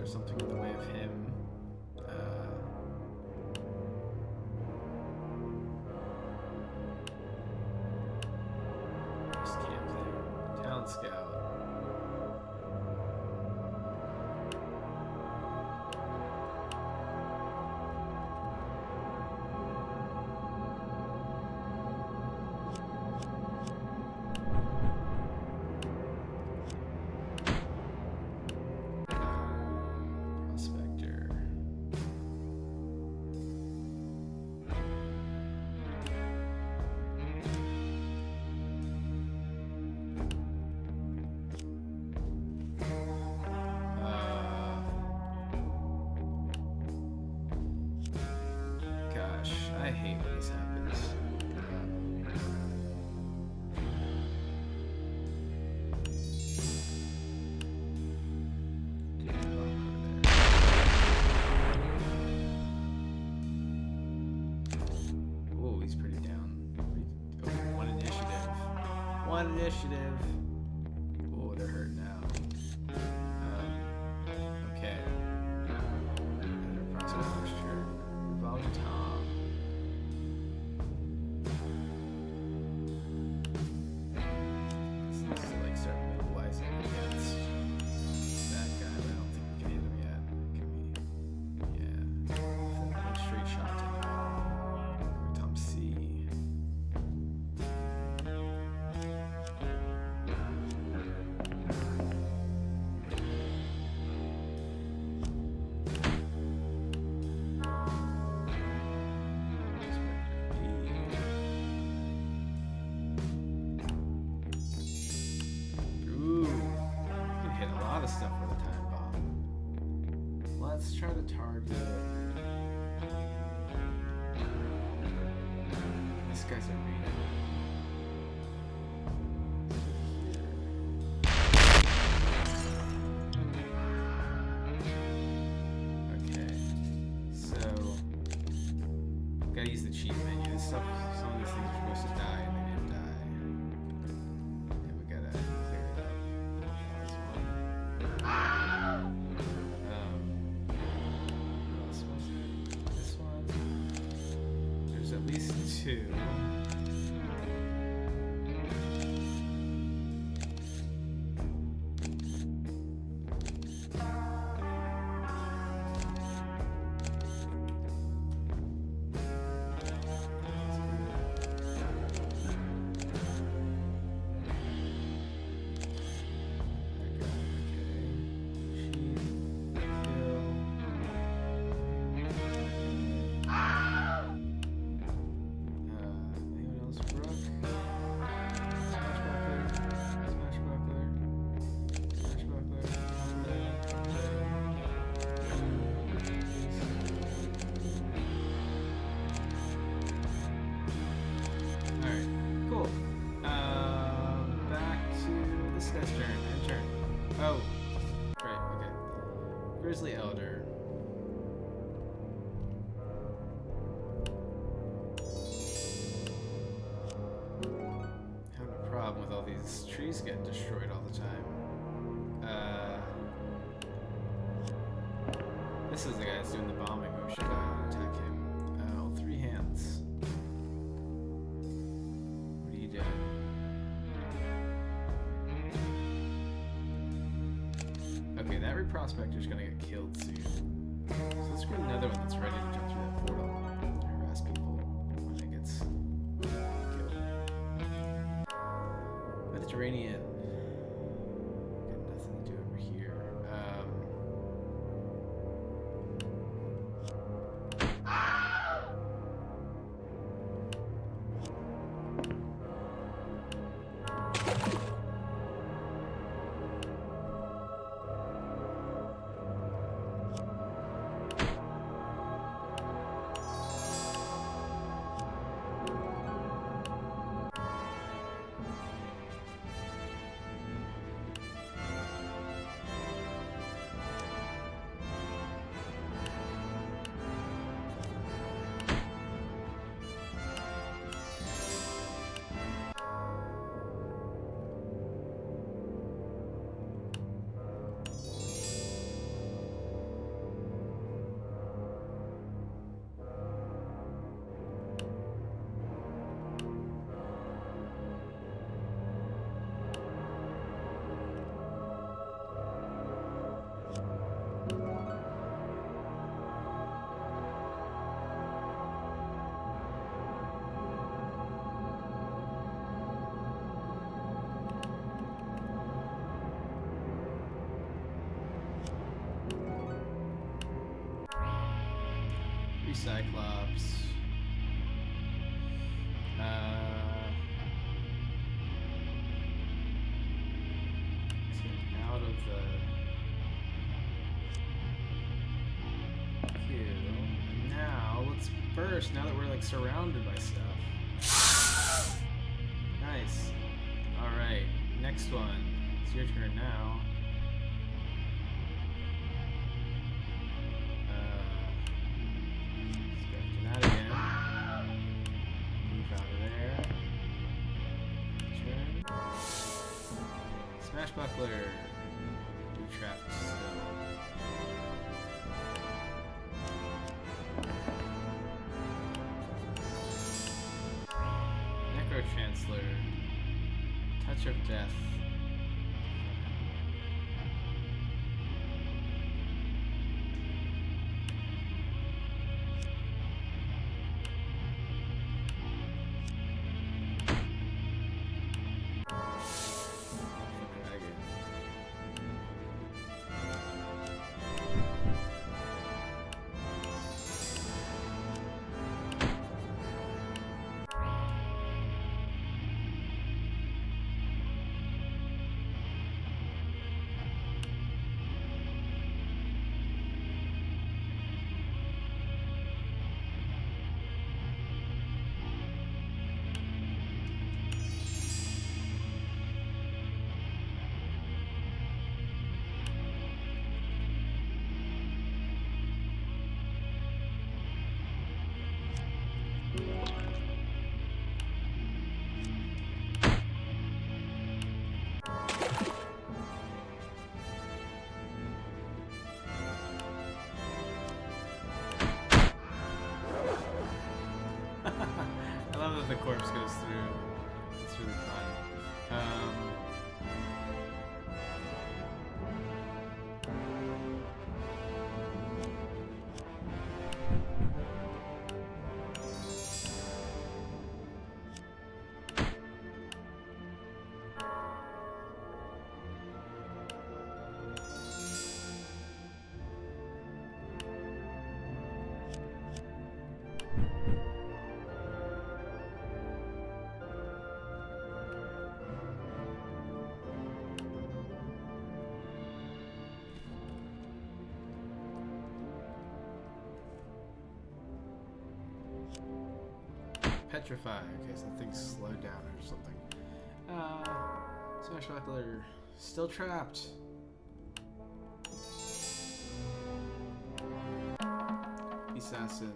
Something in the way of him. initiative. Oh, they're hurt now. Okay. Another prospect posture. Revolving Tom. This needs to like start mobilizing against that guy, but I don't think we can hit him yet. Can we? Yeah. One straight shot to him. Tom C. Stuff with a time bomb. Let's try to target. This guy's arena. Okay, so gotta use the cheat menu. This stuff, some of these things are supposed to die and they didn't die. And we gotta clear it up. This one. There's at least two. Oh, right, okay. Grizzly Elder. Having a problem with all these trees getting destroyed all the time. This is the guy that's doing the bombing motion. I want to attack him. Oh, 3 hands. What are you doing? Okay, that Reprospector's gonna get killed soon. So let's get another one that's ready to jump through that portal and harass people when it gets killed. Mediterranean. Got nothing to do over here. Cyclops. Let's get out of the queue. And now let's burst. Now that we're like surrounded by stuff. Nice. All right. Next one. It's your turn now. Swashbuckler. You're trapped still. Necrochancellor. Touch of Death. I love that the corpse goes through. It's really fun. Petrify. Okay, so things slowed down or something. Swashbuckler still trapped. Assassin.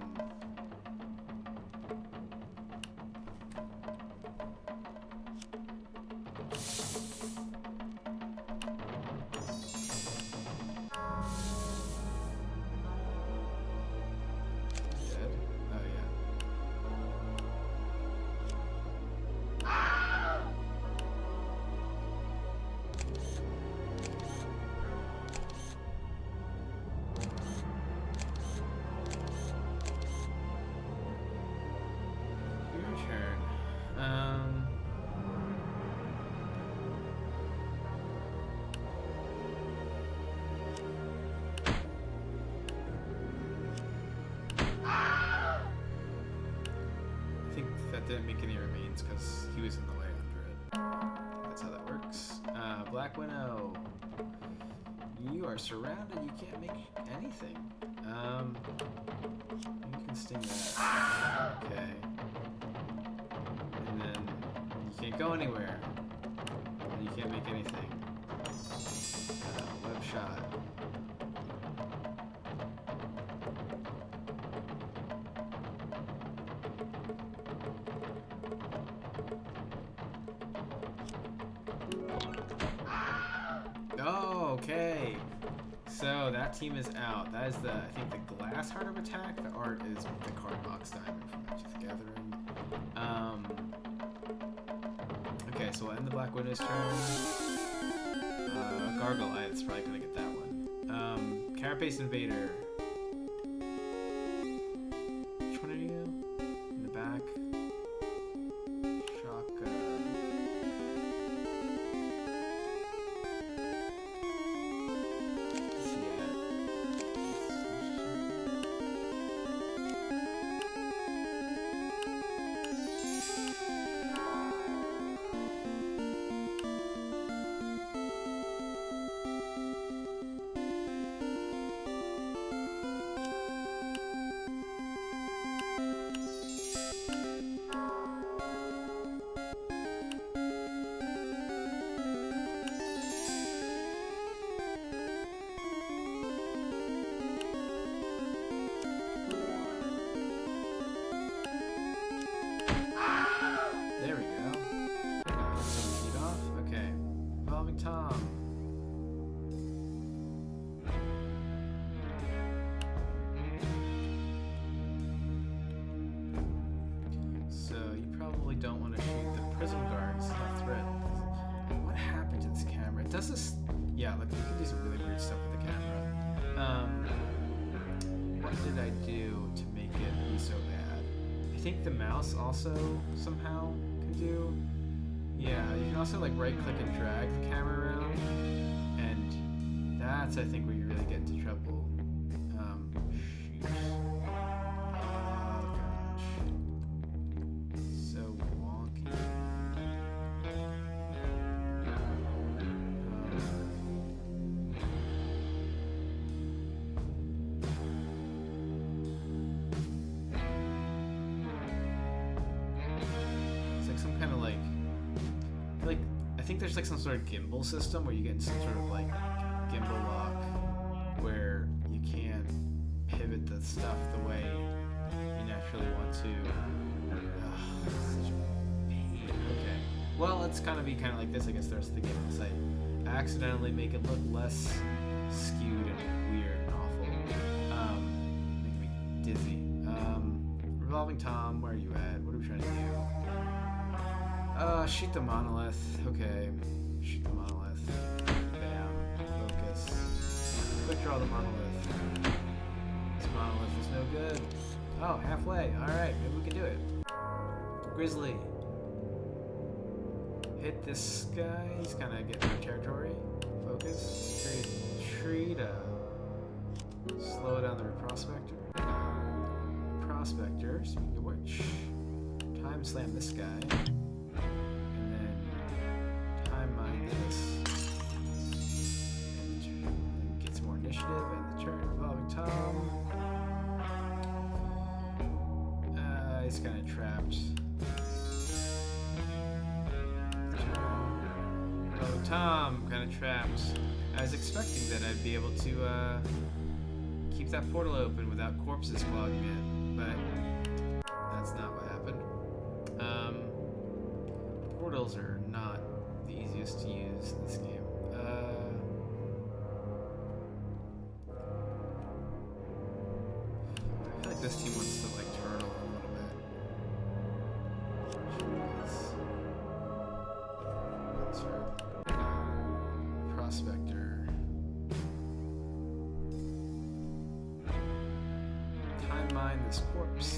Didn't make any remains because he was in the way under it. That's how that works. Black Winnow. You are surrounded. You can't make anything. You can sting that. Okay. And then you can't go anywhere. And you can't make anything. Web shot. Okay, so that team is out. That is the, I think, the glass heart of attack. The art is the card box diamond from Magic the Gathering. Okay, so we'll end the Black Widow's turn. Gargoliath's probably gonna get that one. Carapace Invader. Which one are you? In the back. does this? Yeah, look, you can do some really weird stuff with the camera. What did I do to make it be so bad? I think the mouse also somehow can do. Yeah, you can also like right click and drag the camera around, and that's I think where you really get into trouble. Shoot. Oh gosh, so wonky. It's like some kind of like I think there's like some sort of gimbal system where you get some sort of like gimbal lock where you can't pivot the stuff the way you naturally want to. Such a pain. Okay. Well, it's gonna be kind of like this, I guess, the rest of the game. Unless I accidentally make it look less skewed and weird and awful. Making me dizzy. Revolving Tom, where are you at? What are we trying to do? Shoot the monolith. Okay. Shoot the monolith. Bam. Focus. Quick draw the monolith. This monolith is no good. Oh, halfway. Alright, maybe we can do it. Grizzly. Hit this guy. He's kind of getting our territory. Focus. Tree to slow down the prospector. Prospector, speaking of which. Time slam this guy. This and get some more initiative and the turn revolving Tom. He's kind of trapped. Revolving Tom kind of trapped. I was expecting that I'd be able to keep that portal open without corpses clogging it, but that's not what happened. Portals are not the easiest to use in this game. I feel like this team wants to like turtle a little bit. Jeez. Prospector. Time mine this corpse.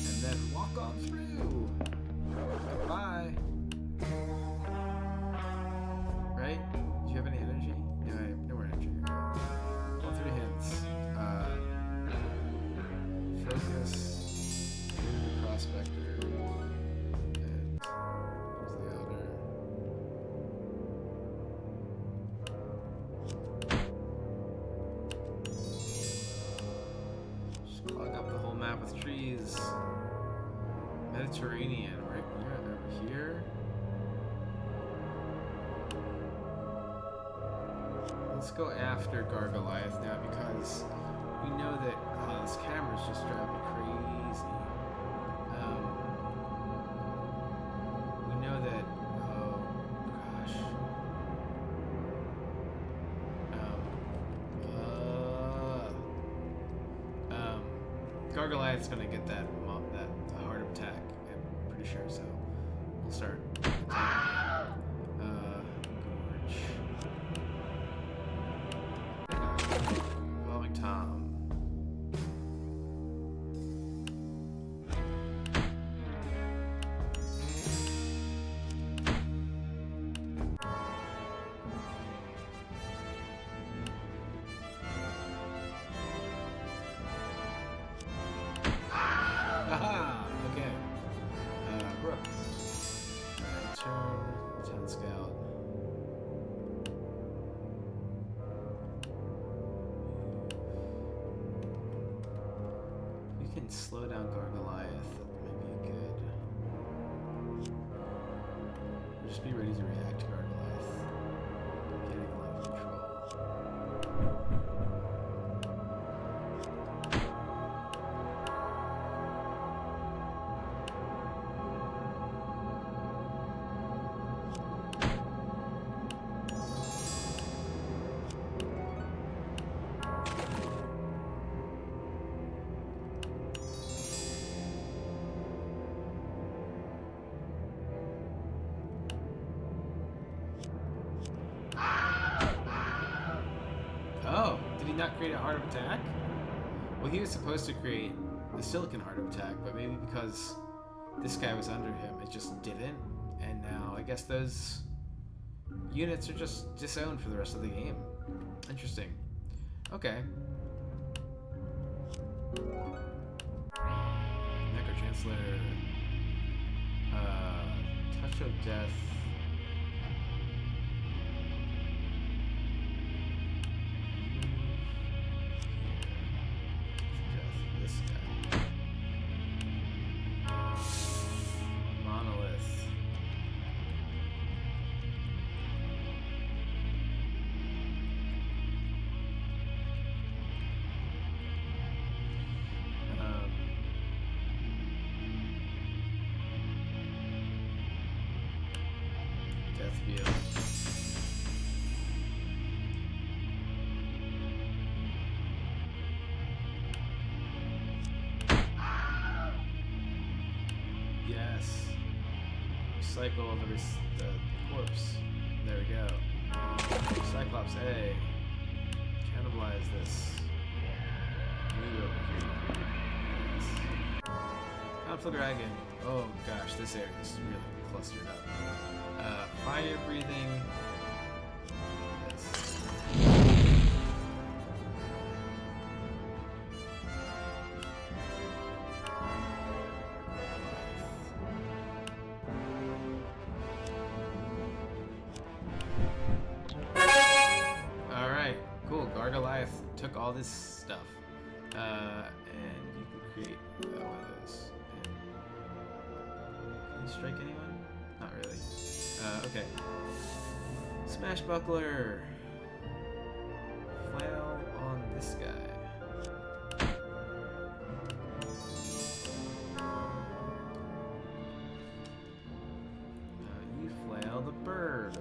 And then walk on through. Goodbye. Right? Do you have any energy? No, I have no more energy. All 3 hints. Focus. Prospector. And where's the other? Just clog up the whole map with trees. Mediterranean, right? We're over here. Let's go after Gargoliath now because we know that this camera's just driving me crazy. We know that, oh gosh. Gargoliath's gonna get that heart attack, I'm pretty sure, so we'll start attacking. Revolving Tom. Aha! Okay. Rook. Turn. Town Scout. We can slow down Gargoliath. That might be good. Or just be ready to react to Gargoliath. Getting a lot of control. he not create a Heart of Attack? Well, he was supposed to create the Silicon Heart of Attack, but maybe because this guy was under him, it just didn't. And now I guess those units are just disowned for the rest of the game. Interesting. Okay. Necrochancellor. Touch of Death. This guy. Monolith. Yes. Recycle the corpse. There we go. Cyclops A. Cannibalize this. Move over here. Yes. Conflict Dragon. Oh gosh, this area is really clustered up. Fire breathing. Yes. Alright, cool. Gargoliath took all this stuff. And you can create one of those. Can you strike anyone? Not really. Okay. Smash Buckler. Flail on this guy. You flail the bird.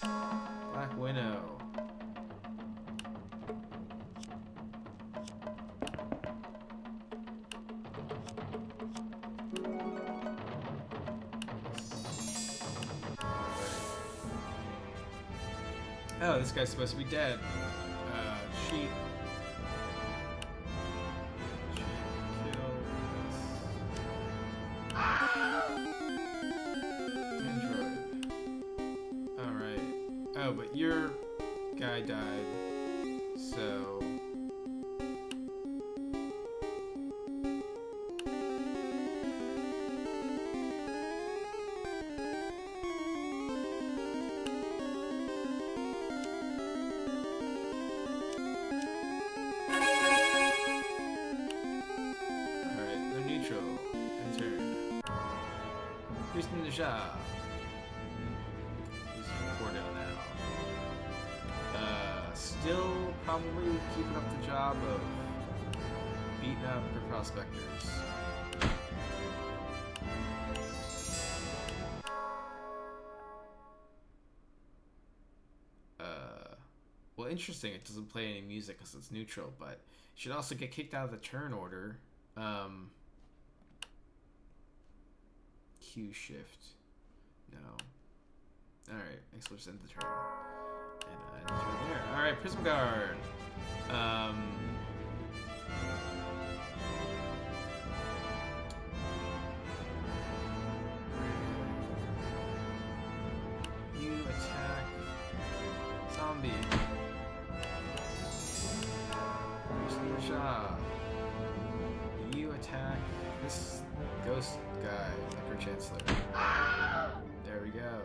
Black Winnow. Oh, this guy's supposed to be dead. Sheep. Kill this. Android. Alright. Oh, but your guy died. So... He's Cordell now. Still probably keeping up the job of beating up the prospectors. Well, interesting. It doesn't play any music because it's neutral, but it should also get kicked out of the turn order. Q shift. No. Alright, next we'll just end the turn. And end the turn there. Alright, Prism Guard. You attack zombie. You attack this ghost guy, Necrochancellor. There we go.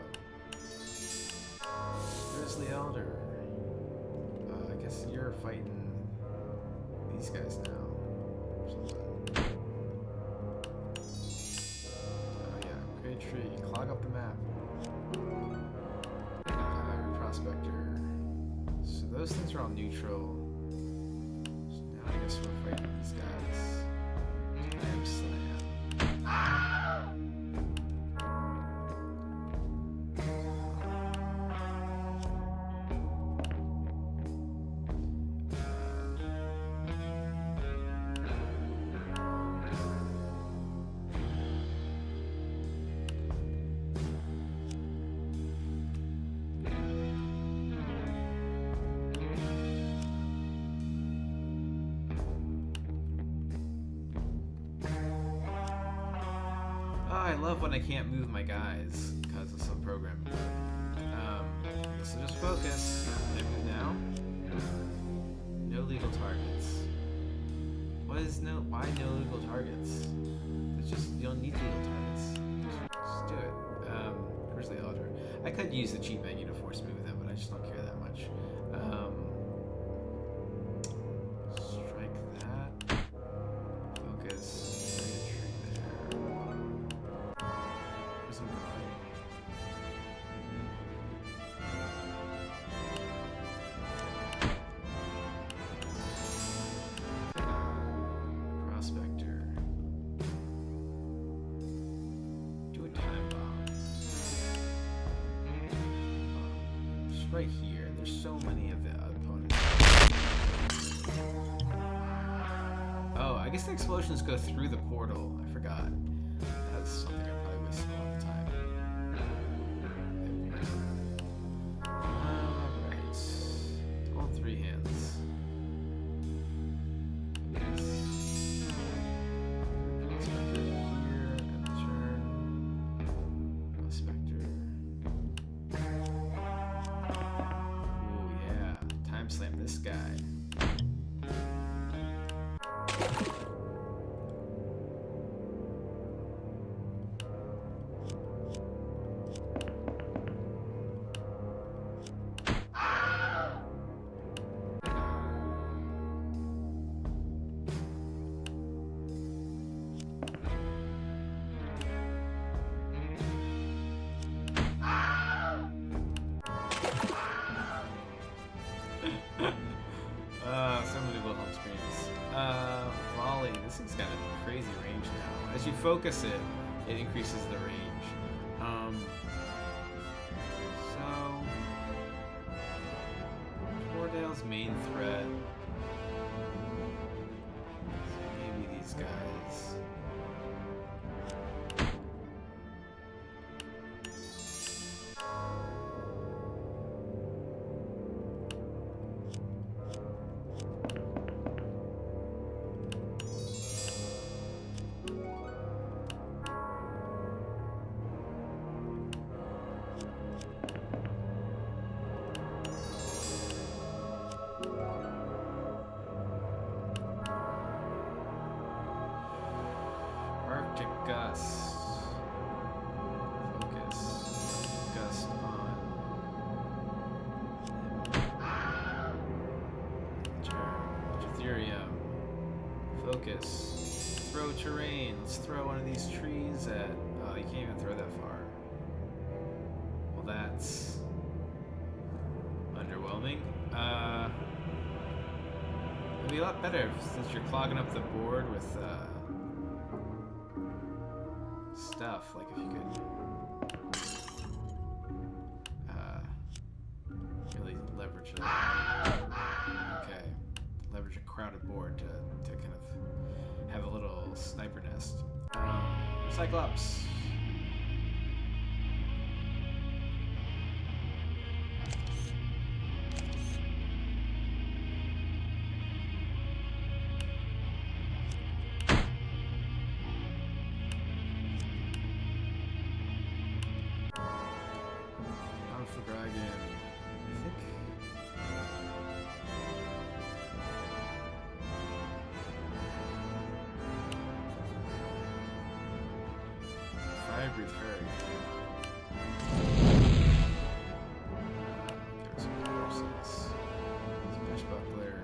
Grizzly Elder. I guess you're fighting these guys now. Oh yeah, create tree. Clog up the map. Prospector. So those things are all neutral. So now I guess we're fighting these guys. Time Slam. love when I can't move my guys because of some programming. I guess I'll just focus. Can I move now? No legal targets. Why no legal targets? It's just, you don't need legal targets. Just do it. Grizzly Elder. I could use the cheat menu to force move them, but I just don't care that much. Strike that. Focus. Create a tree there. Where's him going? Prospector. Do a time bomb. Just right here. There's so many of the opponents. Oh, I guess the explosions go through the portal. I forgot. That's something I probably wasted all the time. Alright. All three hands. Prospector here, and turn. Prospector. Oh yeah. Time slam this guy. So many little home screens. Volley. This thing's got a crazy range now. As you focus it, it increases the range. So Torridale's main threat. So maybe these guys. Gust. Focus. Gust on. Ultratherium. Focus. Throw terrain. Let's throw one of these trees at. Oh, you can't even throw that far. Well, that's underwhelming. It'd be a lot better since you're clogging up the board with stuff, like if you could really leverage it. Okay. Leverage a crowded board to kind of have a little sniper nest. Cyclops. Breathe hard. There's some horses. Smash buckler.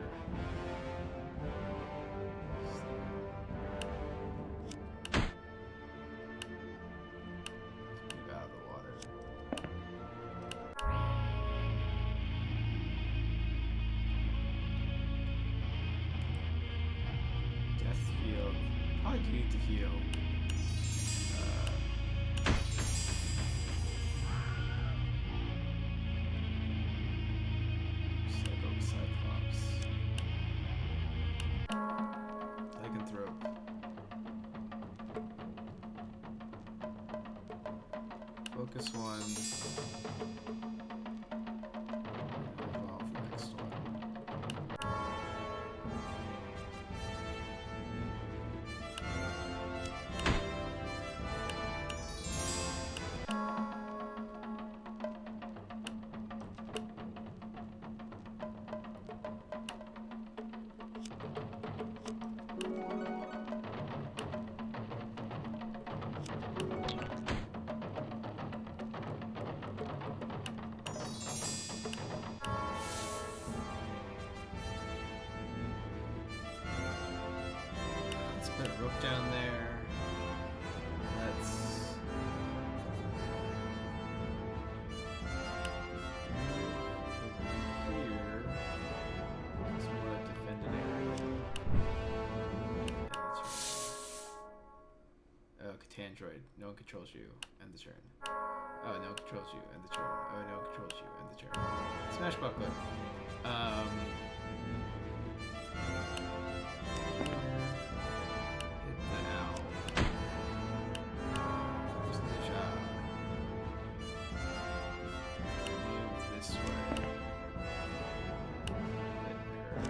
Move out of the water. Death field. Probably do need to heal. Focus one. Evolve next one. down there. Let's move over here. It's more a defended area. Oh, Catandroid. No one controls you. End the turn. Oh, no one controls you. End the turn. Oh, no one controls you. End the turn. Smash Buckler. Hit the owl. Where's the job? Move this way. Hit her.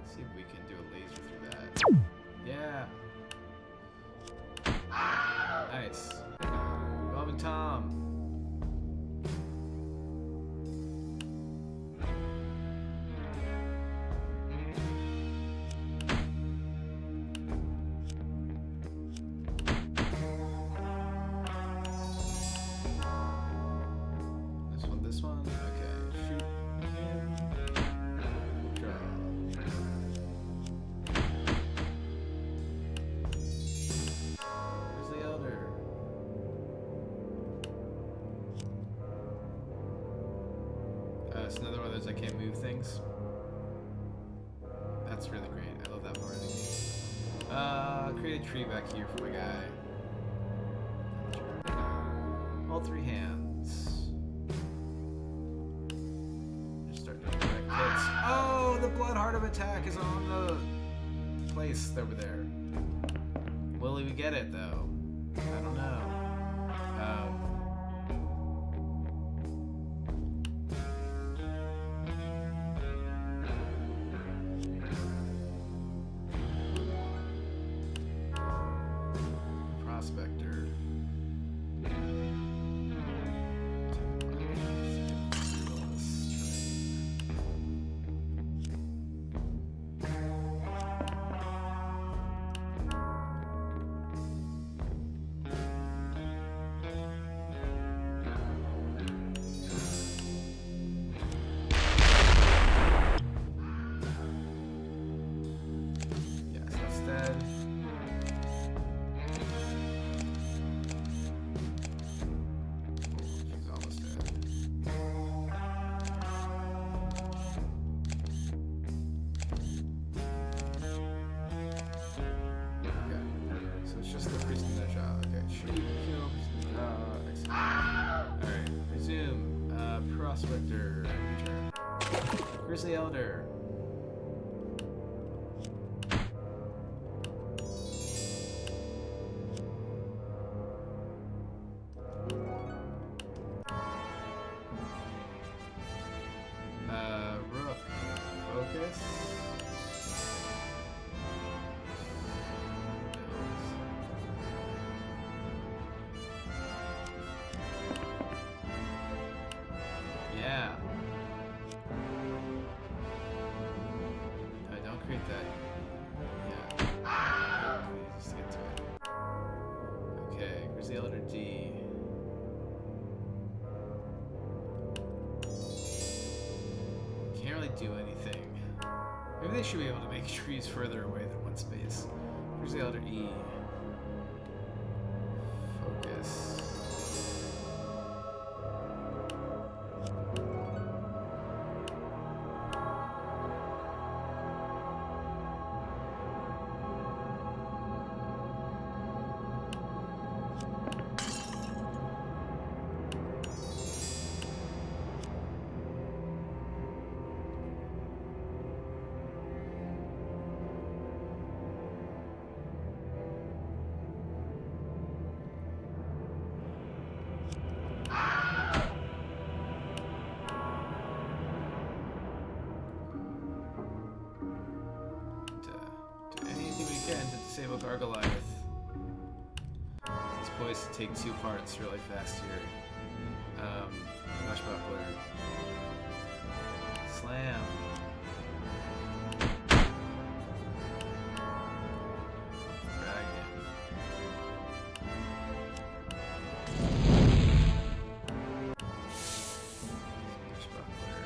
See if we can do a laser through that. Yeah. Nice. Revolving Tom. This one? Okay. Shoot him. Draw. Where's the Elder? It's another one of those I can't move things. That's really great. I love that part of the game. Create a tree back here for my guy. All three hands. Just start doing direct hits. Oh, the Blood Heart of Attack is on the place over there. Will we get it though? I don't know. Prospector. Prospector, return. Grizzly Elder. Rook. Focus. Yeah. No, don't create that. Yeah. Please, just get to it. Okay, Grizzly Elder D. Can't really do anything. Maybe they should be able to make trees further away than one space. Grizzly Elder E. Focus. Disable Gargoliath. He's poised to take 2 parts really fast here. Smash Buckler. Slam. Dragon. Smash Buckler.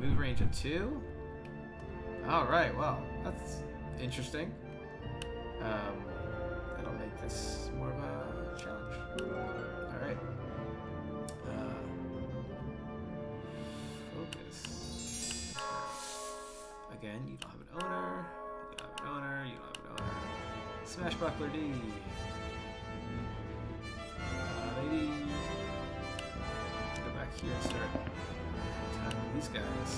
Move range of 2? Alright, well, that's interesting. That'll make this more of a challenge. Alright. Focus. Again, you don't have an owner. You don't have an owner. You don't have an owner. Smash Buckler D. Maybe go back here and start attacking these guys.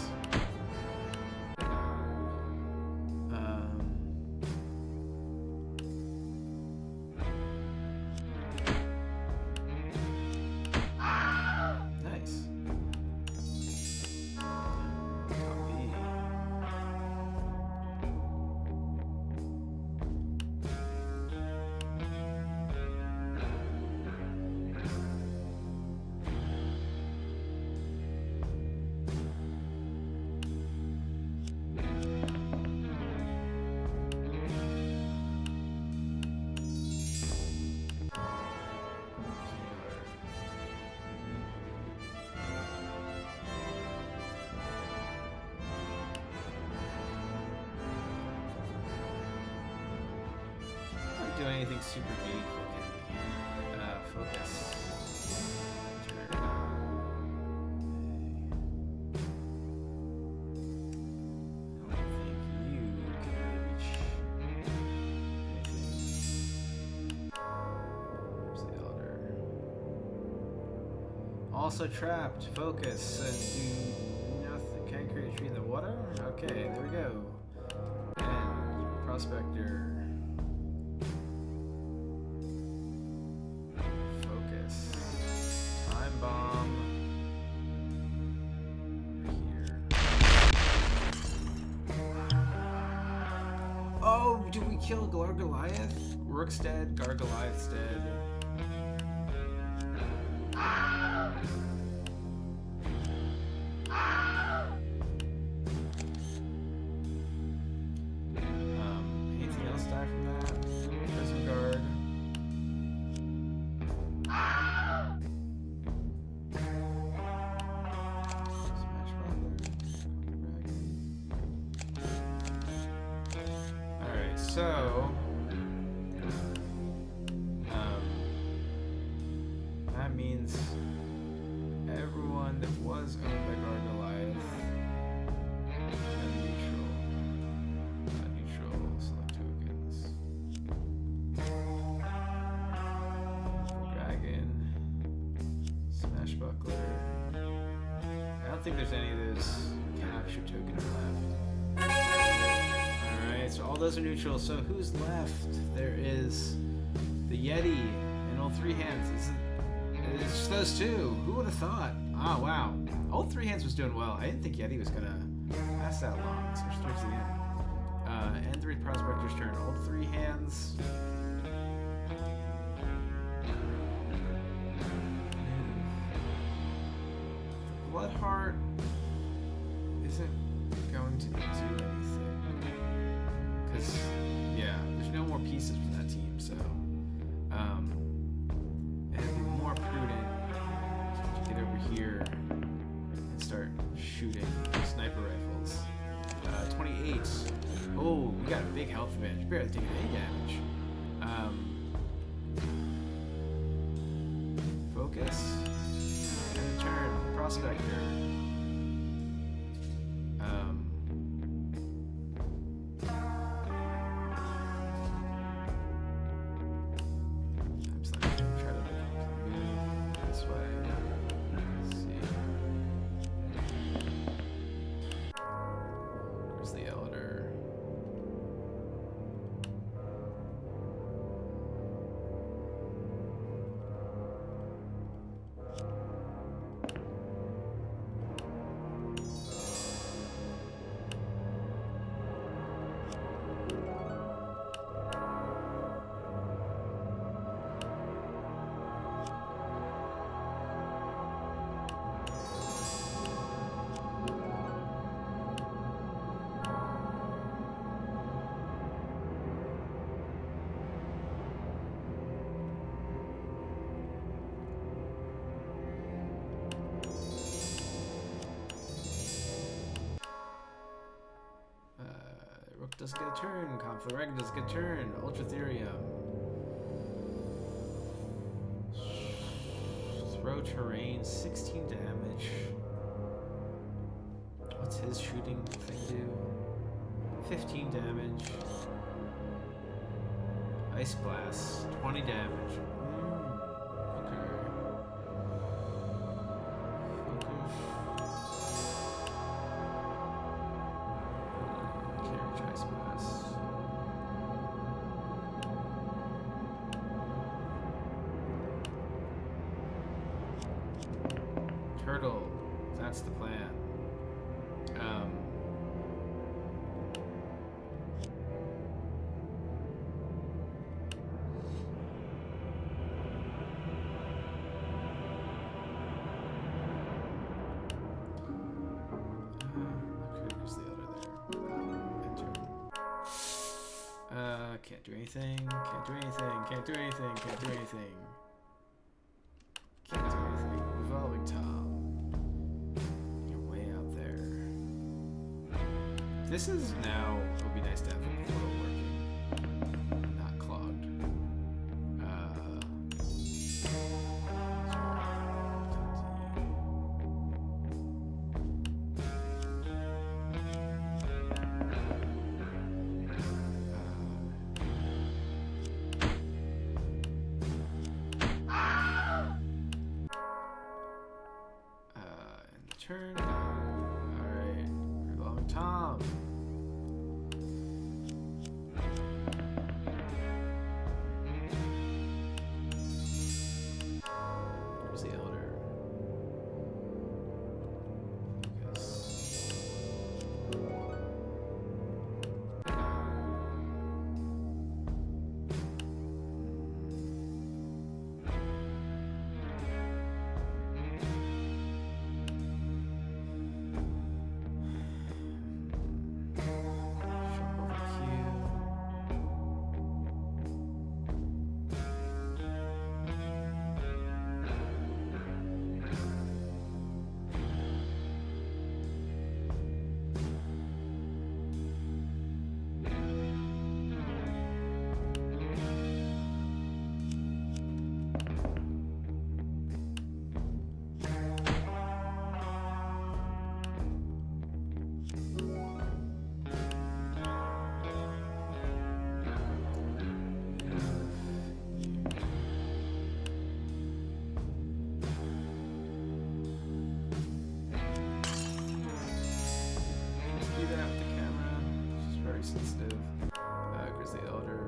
Do anything super meaningful, can we? Focus. Turn. I don't think you can reach anything. There's the Elder. Also trapped. Focus and do nothing. Can't create a tree in the water? Okay, there we go. And Prospector. Oh, did we kill Gargoliath? Rook's dead, Gargoliath's dead. Anything else die from that? Prison Guard. So, that means everyone that was owned by Gargoliath and neutral, select tokens. Dragon, Smash Buckler. I don't think there's any of those capture tokens left. So all those are neutral. So who's left? There is the Yeti and Old Three Hands. It's just those two. Who would have thought? Oh wow. Old Three Hands was doing well. I didn't think Yeti was gonna last that long, especially towards the end. End 3 Prospector's turn. Old Three Hands. Bloodheart isn't going to do anything. Because, yeah, there's no more pieces for that team, so it'd be more prudent to get over here and start shooting sniper rifles. 28. Oh, we got a big health advantage. Barely taking any damage. Focus. And turn. Prospector. doesn't get a turn. Conflict Record doesn't get a turn. Ultratherium. Throw terrain, 16 damage. What's his shooting thing do? 15 damage. Ice Blast, 20 damage. Okay. Can't reach Ice Blast. Turtle, that's the plan. Can't do anything, can't do anything, can't do anything, can't do anything. Can't do anything. Revolving Tom. You're way out there. This is now, it would be nice to have a portal working. Not clogged. Turn. Alright. Revolving Tom. Where's the Elder? Sensitive. Grizzly Elder.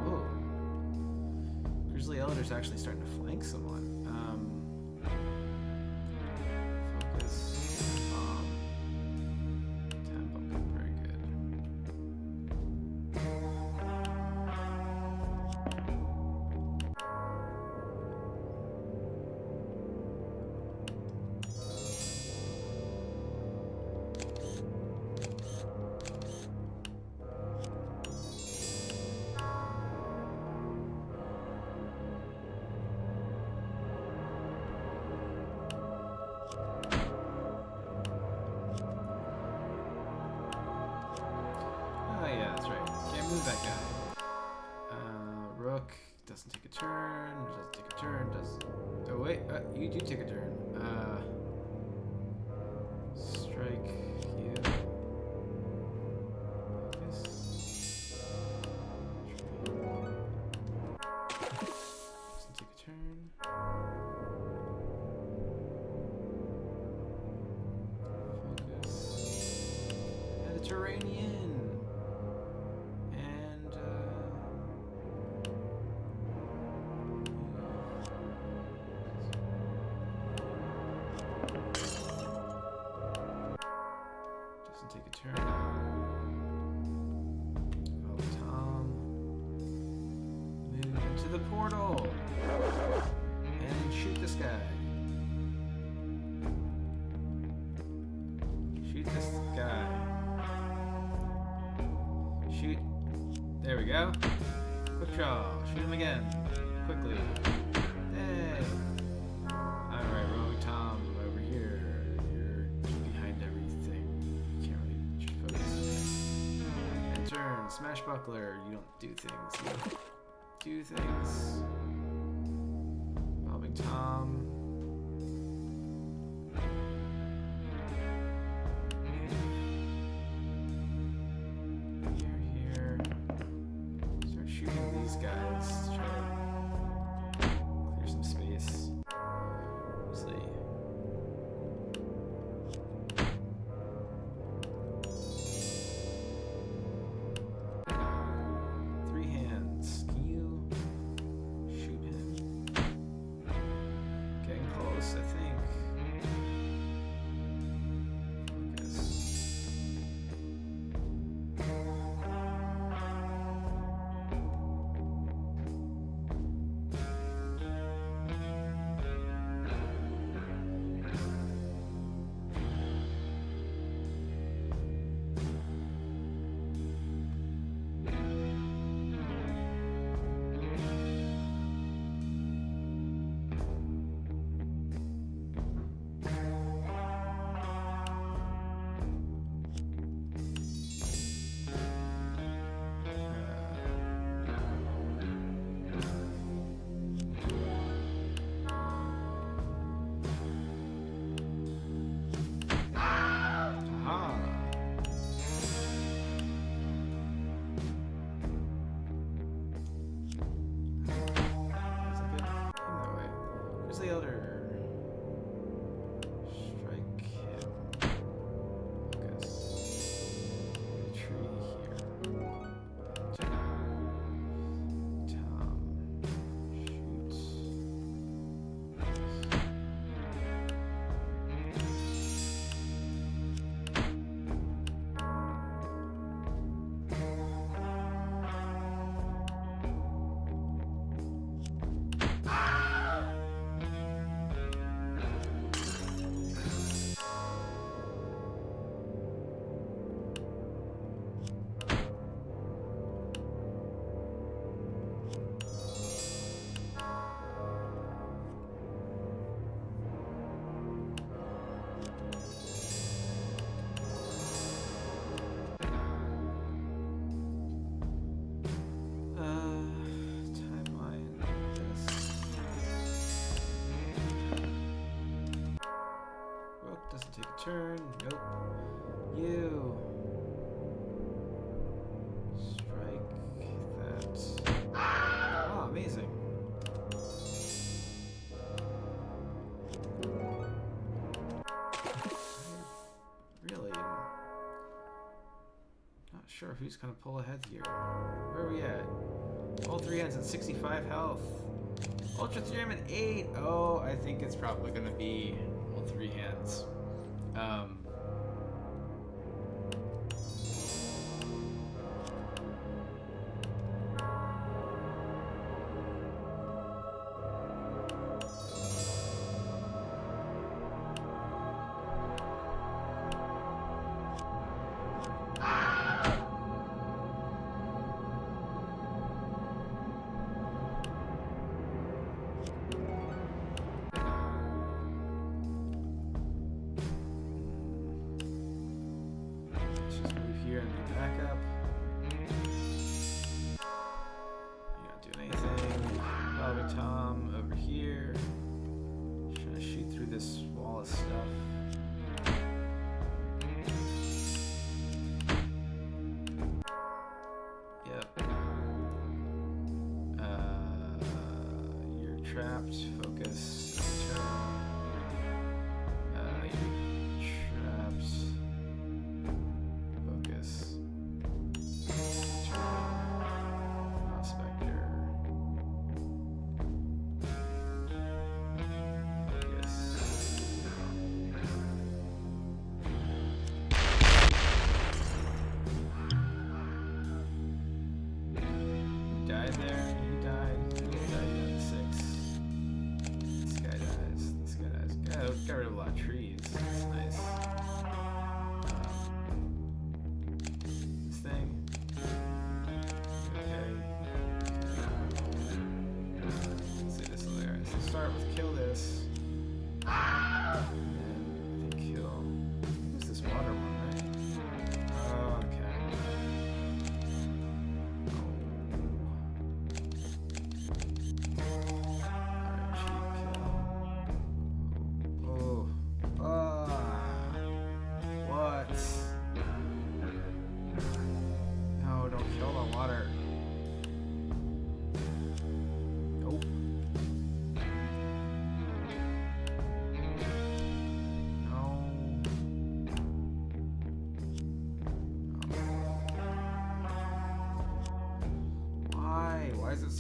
Oh. Grizzly Elder's actually starting to flank someone. Focus. Tempo. Very good. That guy. Rook doesn't take a turn. Doesn't take a turn. Does. Oh wait, you do take a turn. Strike you. Focus. Doesn't take a turn. Focus. And a Terranian. Take a turn. Oh, Tom. Move into the portal. And shoot this guy. Shoot this guy. Shoot. There we go. Quick draw. Shoot him again. Quickly. Hey. turn. Smash buckler. You don't do things. You do things. Bobbing Tom. Here. Start shooting these guys. Try to clear some space. Obviously. Take a turn. Nope. You. Strike that. Ah, amazing. Really? Not sure who's gonna pull ahead here. Where are we at? All three hands at 65 health. Ultratherium at 8. Oh, I think it's probably gonna be all three hands. Trapped, focus, turn. You're trapped, focus, turn, prospector, focus. You died there, you died down to 6. This guy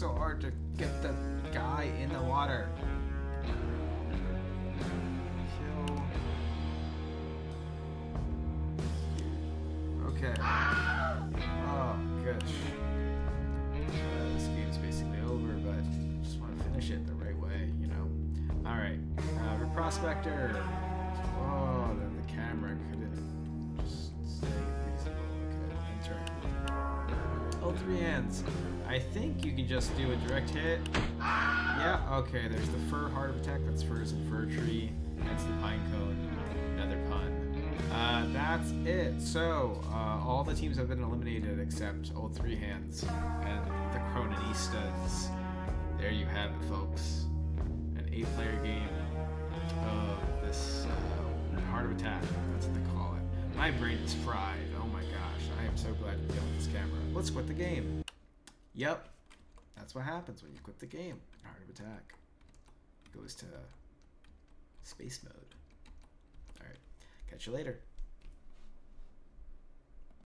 so hard to get the guy in the water. Kill. Okay. Oh, gosh. This game's basically over, but I just want to finish it the right way, you know. Alright. Prospector. Oh, then the camera could just stay reasonable. Okay, enter. All three hands. I think you can just do a direct hit. Yeah, okay, there's the fur heart of attack. That's furs and fir tree. That's the pine cone. Another pun. That's it. So, all the teams have been eliminated except all three hands and the Chrononistas. There you have it, folks. An 8-player game of this heart of attack. That's what they call it. My brain is fried. Oh my gosh. I am so glad to be done with this camera. Let's quit the game. Yep. That's what happens when you quit the game. Heart of attack goes to space mode. Alright. Catch you later.